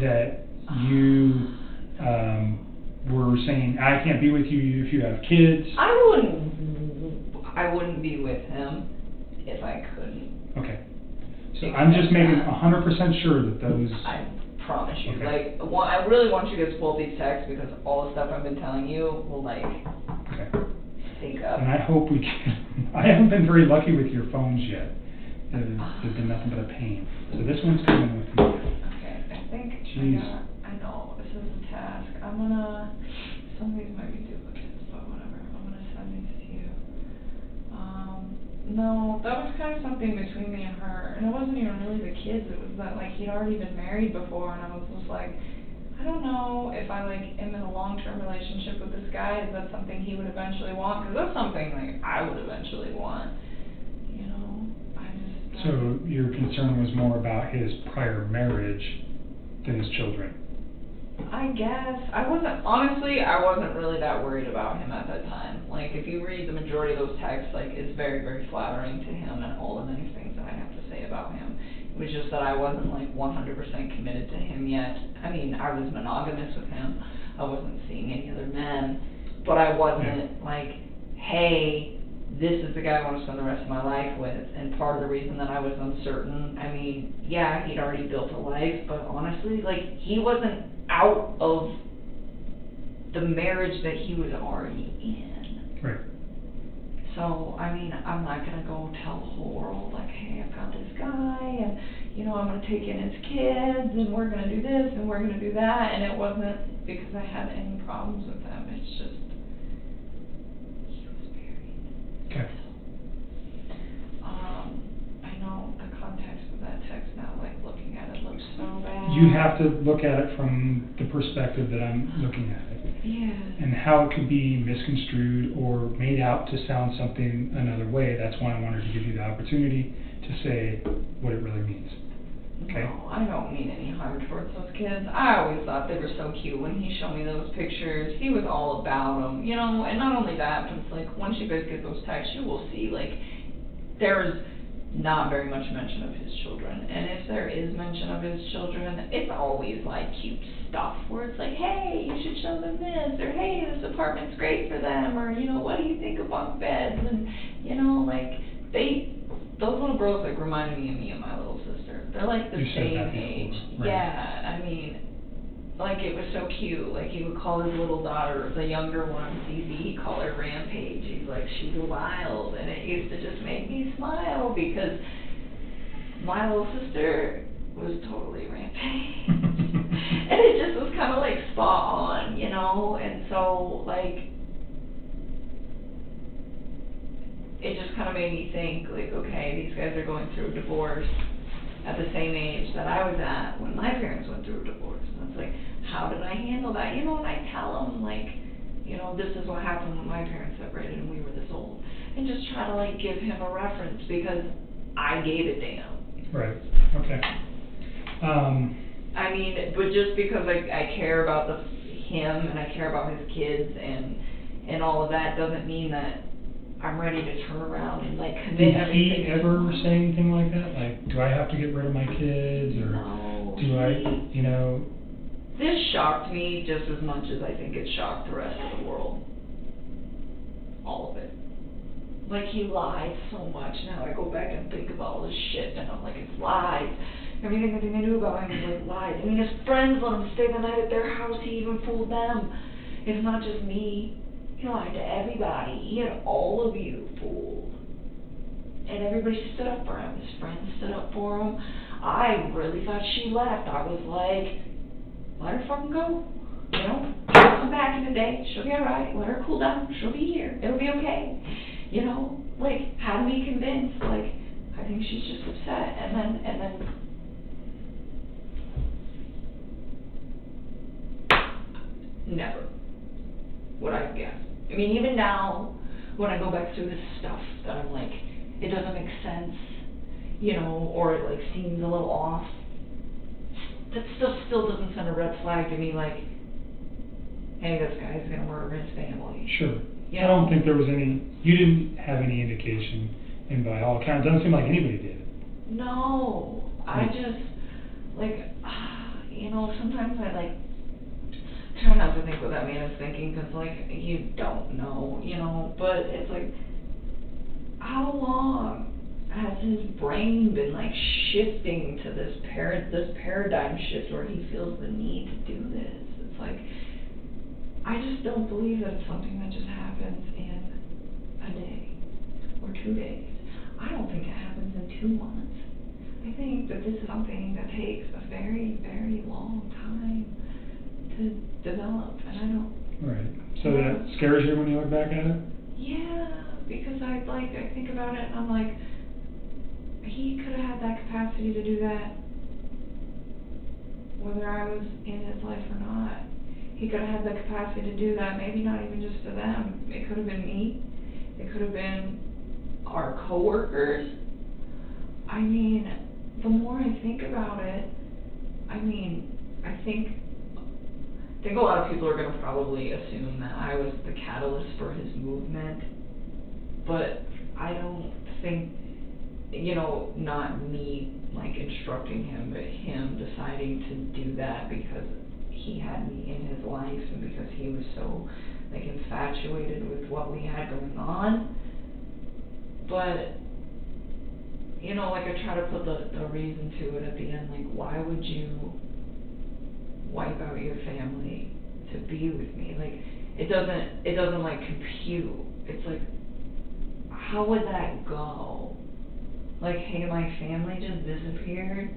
that you were saying, I can't be with you if you have kids. I wouldn't be with him if I couldn't. Okay. So I'm just making 100% sure that those... I promise you. Okay. I really want you guys to pull these texts because all the stuff I've been telling you will Okay. sync up. And I hope we can... I haven't been very lucky with your phones yet. They've been nothing but a pain. So this one's coming with me. Okay, I think Jeez. I know, this is a task. Some of these might be duplicates, but whatever. I'm gonna send these to you. No, that was kind of something between me and her, and it wasn't even really the kids, it was that, like, he'd already been married before, and I was just like, I don't know if I, like, am in a long-term relationship with this guy, is that something he would eventually want? Because that's something, like, I would eventually want, you know, I just... So your concern was more about his prior marriage than his children? I guess. Honestly, I wasn't really that worried about him at that time. Like, if you read the majority of those texts, like, it's very, very flattering to him and all the nice things that I have to say about him. It was just that I wasn't, like, 100% committed to him yet. I mean, I was monogamous with him. I wasn't seeing any other men. But I wasn't, like, hey, this is the guy I want to spend the rest of my life with. And part of the reason that I was uncertain, I mean, yeah, he'd already built a life, but honestly, like, he wasn't out of the marriage that he was already in. Right. So, I mean, I'm not going to go tell the whole world, like, hey, I found this guy, and, you know, I'm going to take in his kids, and we're going to do this, and we're going to do that, and it wasn't because I had any problems with them, it's just, he was married. Okay. I know the context of that text now, like, looking at it looks so bad. You have to look at it from the perspective that I'm looking at it. Yeah. And how it could be misconstrued or made out to sound something another way. That's why I wanted to give you the opportunity to say what it really means. Okay? No, I don't mean any harm towards those kids. I always thought they were so cute. When he showed me those pictures, he was all about them, you know, and not only that, but it's like, once you guys get those texts, you will see, like, there's not very much mention of his children. And if there is mention of his children, it's always, like, cute stuff, where it's like, hey, you should show them this, or hey, this apartment's great for them, or, you know, what do you think of bunk beds, and, you know, like, those little girls, like, remind me of my little sister. They're, like, the You said same that before, age. right. Yeah, I mean, like, it was so cute. Like, he would call his little daughter, the younger one, Cece, he'd call her Rampage. He's like, she's wild, and it used to just make me smile, because my little sister was totally Rampage. And it just was kind of, like, spot on, you know, and so, like, it just kind of made me think, like, okay, these guys are going through a divorce at the same age that I was at when my parents went through a divorce. And it's like, how did I handle that? You know, and I tell them, like, you know, this is what happened when my parents separated and we were this old. And just try to, like, give him a reference, because I gave a damn. Right. Okay. I mean, but just because I care about him and I care about his kids and all of that doesn't mean that I'm ready to turn around and, like, commit everything. Did he ever say anything like that? Like, do I have to get rid of my kids, or No, do I, you know? This shocked me just as much as I think it shocked the rest of the world. All of it. Like, he lied so much. Now I go back and think about all this shit, and I'm like, it's lies. Everything that they knew about him was, like, lies. I mean, his friends let him stay the night at their house. He even fooled them. It's not just me. He lied to everybody. He had all of you fooled. And everybody stood up for him. His friends stood up for him. I really thought she left. I was like, let her fucking go. You know, she'll come back in a day. She'll be alright. Let her cool down. She'll be here. It'll be okay. You know, like, had me convinced, like, I think she's just upset. And then never would I have guessed. I mean, even now, when I go back through this stuff, that I'm like, it doesn't make sense, you know, or it, like, seems a little off, that stuff still doesn't send a red flag to me, like, hey, this guy's gonna murder his family. Sure. You I don't know? think there was you didn't have any indication, and by all accounts, it doesn't seem like anybody did. No, I just, like, you know, sometimes I, like, try not to think what that man is thinking, because, like, you don't know, you know, but it's like, how long has his brain been, like, shifting to this paradigm shift where he feels the need to do this? It's like, I just don't believe that it's something that just happens in a day or 2 days. I don't think it happens in 2 months. I think that this is something that takes a very, very long time to develop, and I don't... Right. So that scares you when you look back at it? Yeah, because because I think about it and I'm like, he could have had that capacity to do that whether I was in his life or not. He could have had the capacity to do that, maybe not even just to them. It could have been me. It could have been our coworkers. I mean, the more I think about it, I think a lot of people are going to probably assume that I was the catalyst for his movement, but I don't think, not me instructing him, but him deciding to do that because he had me in his life and because he was so infatuated with what we had going on. But I try to put the reason to it at the end, why would you wipe out your family to be with me? It doesn't compute. It's how would that go? Hey, my family just disappeared,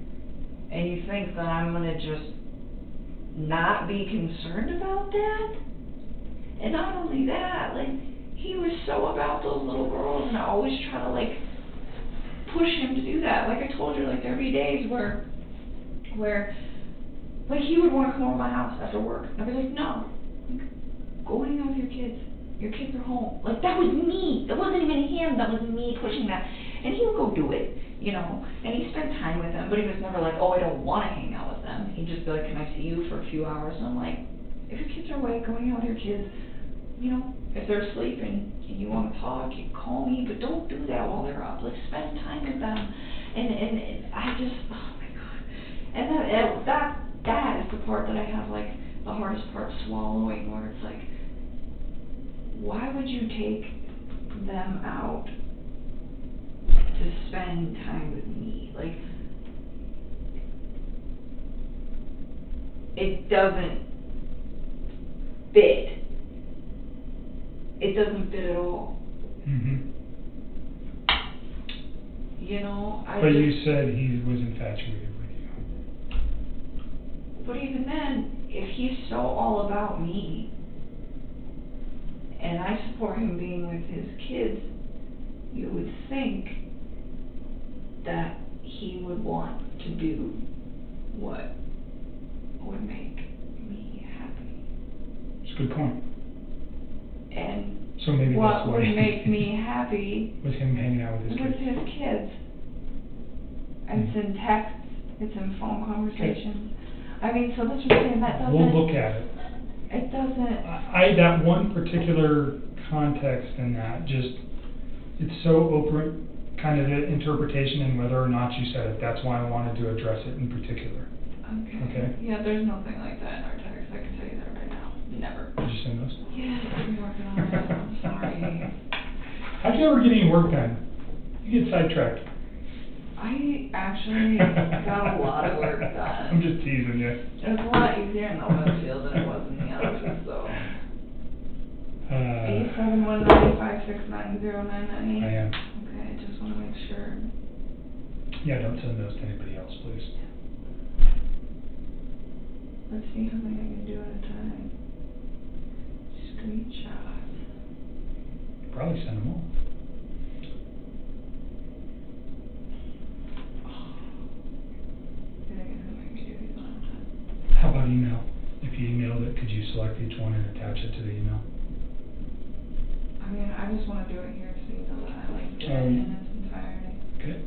and you think that I'm gonna just not be concerned about that? And not only that, he was so about those little girls, and I always try to push him to do that. I told you, there'd be days where he would want to come over to my house after work. I'd be like, no, go hang out with your kids. Your kids are home. That was me. That wasn't even him. That was me pushing that. And he would go do it, and he spent time with them, but he was never oh, I don't want to hang out with them. He'd just be can I see you for a few hours? And I'm if your kids are awake, go hang out with your kids. If they're asleep and you want to talk, you call me, but don't do that while they're up. Spend time with them. And I just, oh my God. And that is the part that I have the hardest part swallowing, where it's why would you take them out to spend time with me? It doesn't fit. It doesn't fit at all. Mm-hmm. But you said he was infatuated with you. But even then, if he's so all about me, and I support him being with his kids, you would think that he would want to do what would make me happy. It's a good point. And so maybe what that's why would make me happy was him hanging out with his kids. And it's in texts, it's in phone conversations. Okay. So that's what I'm saying, that doesn't... We'll look at it. It doesn't... that one particular context in that, it's so open, kind of the interpretation and whether or not you said it. That's why I wanted to address it in particular. Okay? Yeah, there's nothing like that in our text, I can tell you that right now. Never. Did you send those? Yeah, I'm working on it, I'm sorry. How'd you ever get any work done? You get sidetracked. I actually got a lot of work done. I'm just teasing you. It was a lot easier in the web field than it was in the office, though. 871-956-9098. I am. Okay, I just want to make sure. Yeah, don't send those to anybody else, please. Let's see how many I can do at a time. Screenshots. Probably send them all. How about email? If you emailed it, could you select each one and attach it to the email? I just want to do it here so you know that I did it in its entirety. Okay.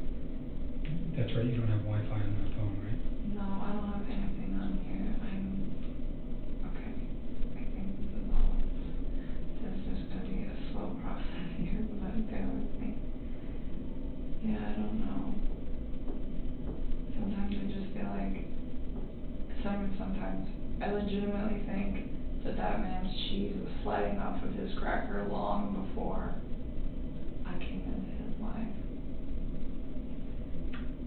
That's right, you don't have Wi-Fi on that phone, right? No, I don't have anything on here. Okay. I think this is all. This is just going to be a slow process here, but bear with me. Yeah, I don't know. Sometimes I just feel sometimes I legitimately think that man's cheese was sliding off of his cracker long before I came into his life.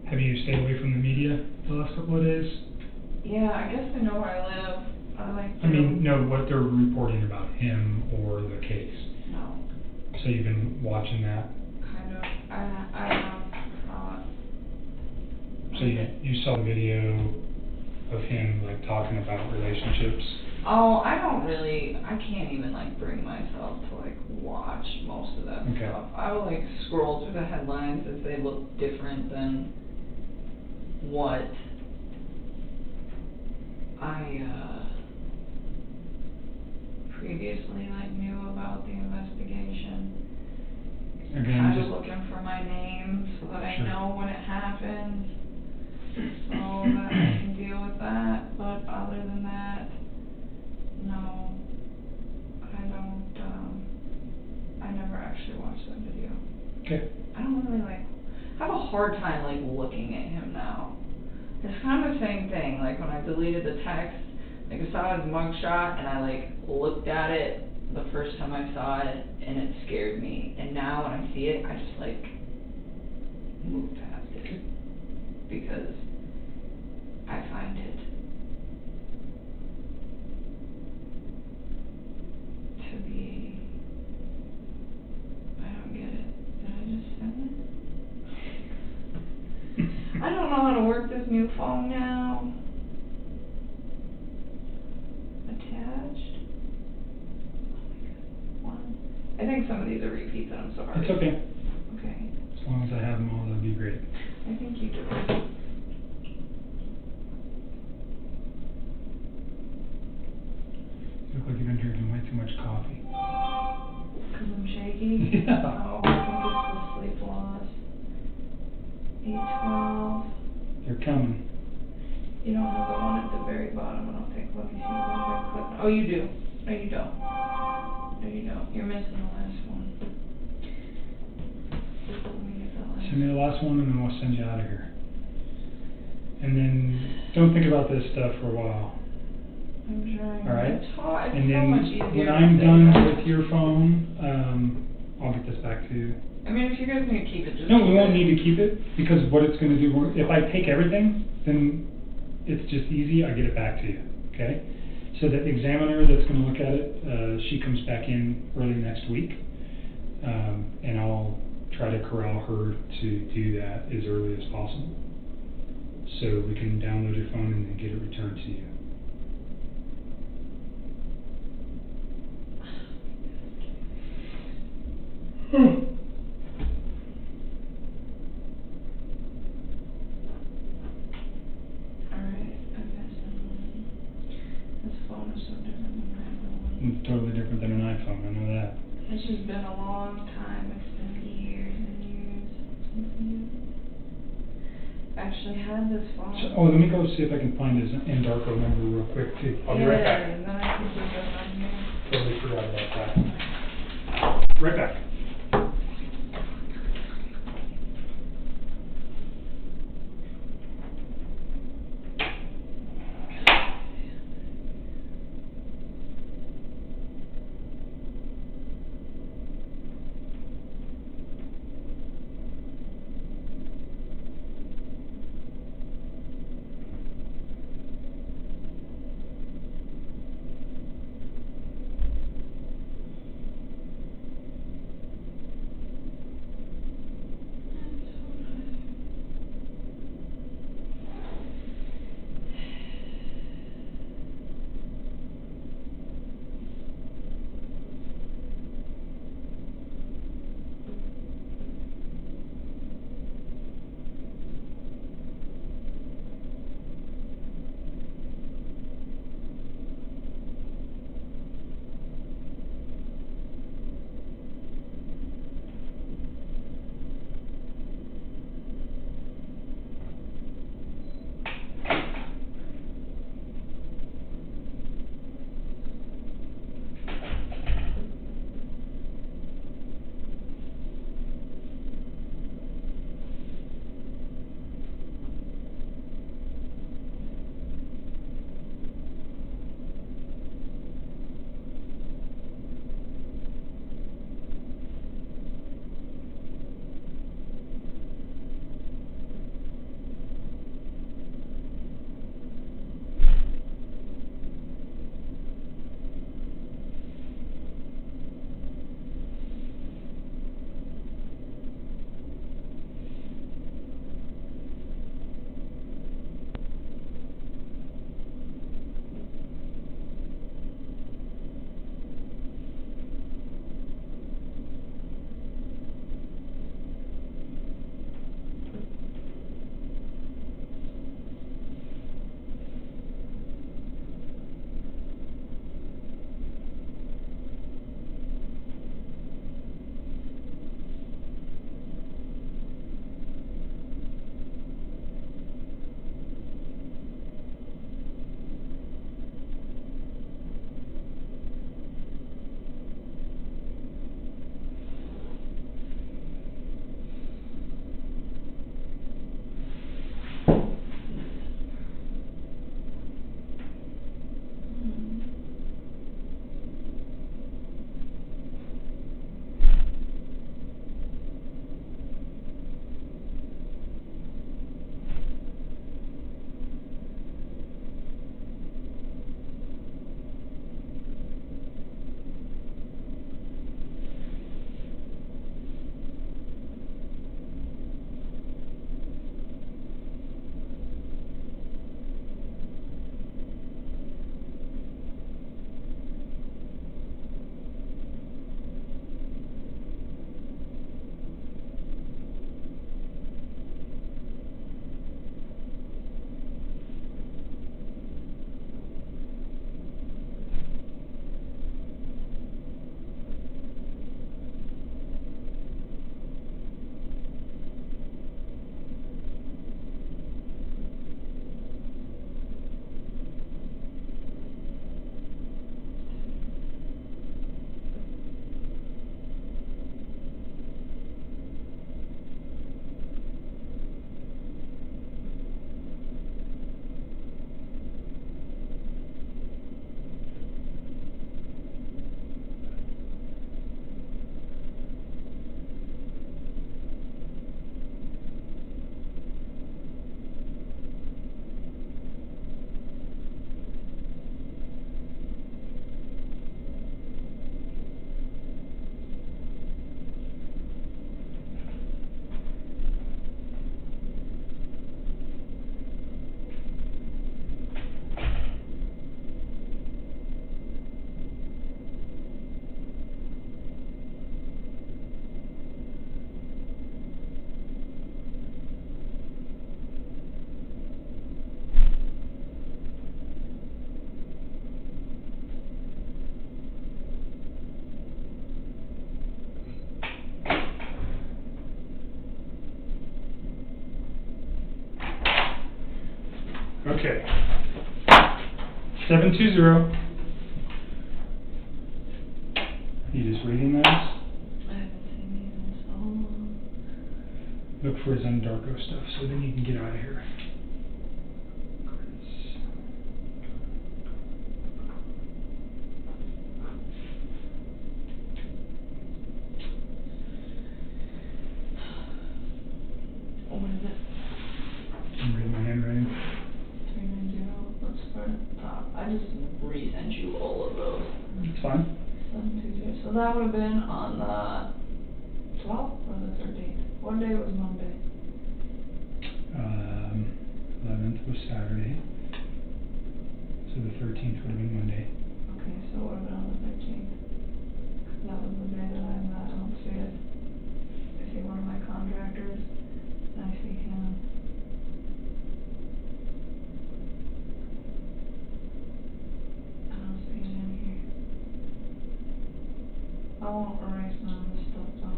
Have you stayed away from the media the last couple of days? Yeah, I guess they know where I live. No, what they're reporting about him or the case. No. So you've been watching that? Kind of. I have thought. So you saw the video of him talking about relationships Oh, I can't even like bring myself to like watch most of that Okay. stuff. I will like scroll through the headlines if they look different than what I previously like knew about the investigation. Again, Kind of just looking for my name so that I Sure. know when it happens, so that I can deal with that. But other than that, no, I don't. I never actually watched that video. okay. I don't really like. I have a hard time like looking at him now. It's kind of the same thing. Like when I deleted the text, like I saw his mugshot and I like looked at it the first time I saw it and it scared me. And now when I see it, I just like move past it because I find it to be. I don't get it. Did I just send it? I don't know how to work this new phone now. Attached. One. I think some of these are repeats, and I'm sorry. It's okay. Okay. As long as I have them all, that'd be great. I think you do. You look like you've been drinking way too much coffee. Because I'm shaky? Yeah. Oh, I think it's the sleep loss. 8:12. They're coming. You don't have the one at the very bottom, I don't think. Let me see. What if I click? Oh, you do. No, you don't. No, you don't. You're missing the last one. Let me get the last Send me the last one and then we'll send you out of here. And then don't think about this stuff for a while. I'm trying. All right. It's hard. It's And so much then easier when to I'm say done that. with your phone, I'll get this back to you. I mean, if you guys need to keep it, just No, we keep won't it. need to keep it because what it's going to do, if I take everything, then it's just easy. I get it back to you. Okay? So the examiner that's going to look at it, she comes back in early next week, and I'll try to corral her to do that as early as possible, so we can download your phone and then get it returned to you. Alright, I guess this phone is so different than my other one. It's totally different than an iPhone, I know that. It's just been a long time, it's been years and years since you actually had this phone. So, let me go see if I can find his Endarco number real quick too. I'll be right back. Yeah, and then I can put that on here. Totally forgot about that. Right back. Okay. 720. You just reading those? I haven't seen these in so long. Look for Zendarko stuff so then you can get out of here. What is it? I'm reading my handwriting. 390, let's start at the top. I just resent you all of those. It's fine. 720, so that would have been on the 12th or the 13th? What day was Monday? 11th was Saturday. So the 13th would have been Monday. Okay, so it would have been on the 13th. That was the day that I'm at, I don't see it. I see one of my contractors, and I see him. I don't see it in here. I won't erase none of this stuff, though.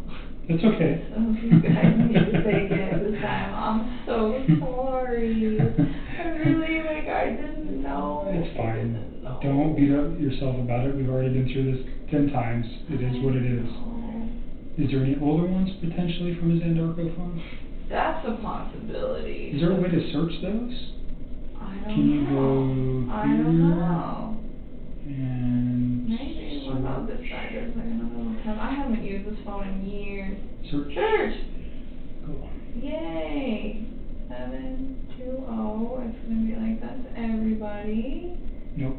That's okay. Some of you guys need to take it this time. I'm so sorry. I really, I didn't know. It's fine. Didn't know. Don't beat up yourself about it. We've already been through this 10 times. It is what it is. Is there any older ones potentially from a Zendarko phone? That's a possibility. Is there a way to search those? I don't Can you know. go I don't here? know. And Maybe. What about this side? There's like another tab. I haven't used this phone in years. search? Search! Cool. Yay! 720. It's gonna be like that to everybody. Nope.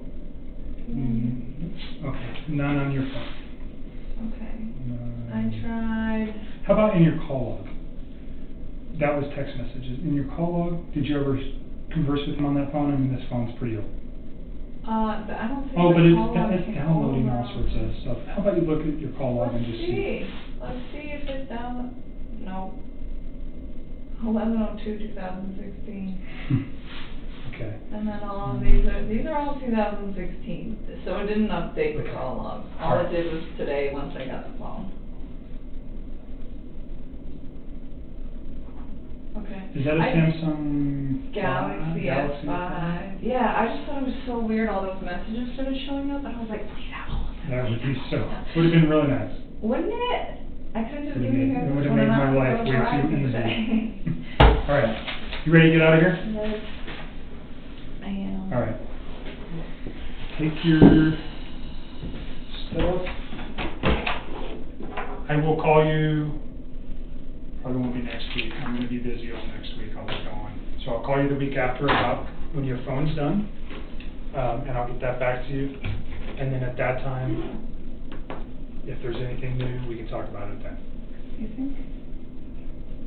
Okay. None on your phone. Okay. I tried. How about in your call log? That was text messages. In your call log, did you ever converse with him on that phone? I mean, this phone's pretty old. But I don't think Oh, my but call log it's came downloading all over. sorts of stuff. How about you look at your call log and Let's just see. Let's see if it's down. No. 11/02/2016. Okay. And then all of these are all 2016. So it didn't update the call log. All it did was today once I got the phone. Okay. Is that a Samsung Galaxy S5. Yeah, I just thought it was so weird. All those messages started showing up, and I was like, please have all of them. That would be so. Would have been really nice. Wouldn't it? I could just Would've give you made- guys it this would've one made and my I'll life go way drive too it easy. today. All right. You ready to get out of here? Yes, I am. All right. Take your stuff. I will call you. Probably won't be next week. I'm going to be busy all next week. I'll be going. So I'll call you the week after about when your phone's done, and I'll get that back to you. And then at that time, if there's anything new, we can talk about it then. You think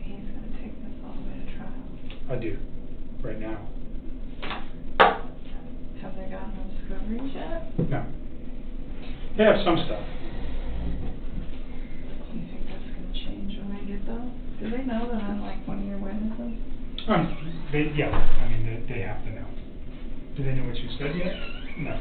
he's going to take this all the way to trial? I do. Right now. Have they gotten no discoveries yet? No. They have some stuff. Do you think that's going to change when I get those? Do they know that I'm like one of your witnesses? Yeah. I mean, they have to know. Do they know what you said yet? No.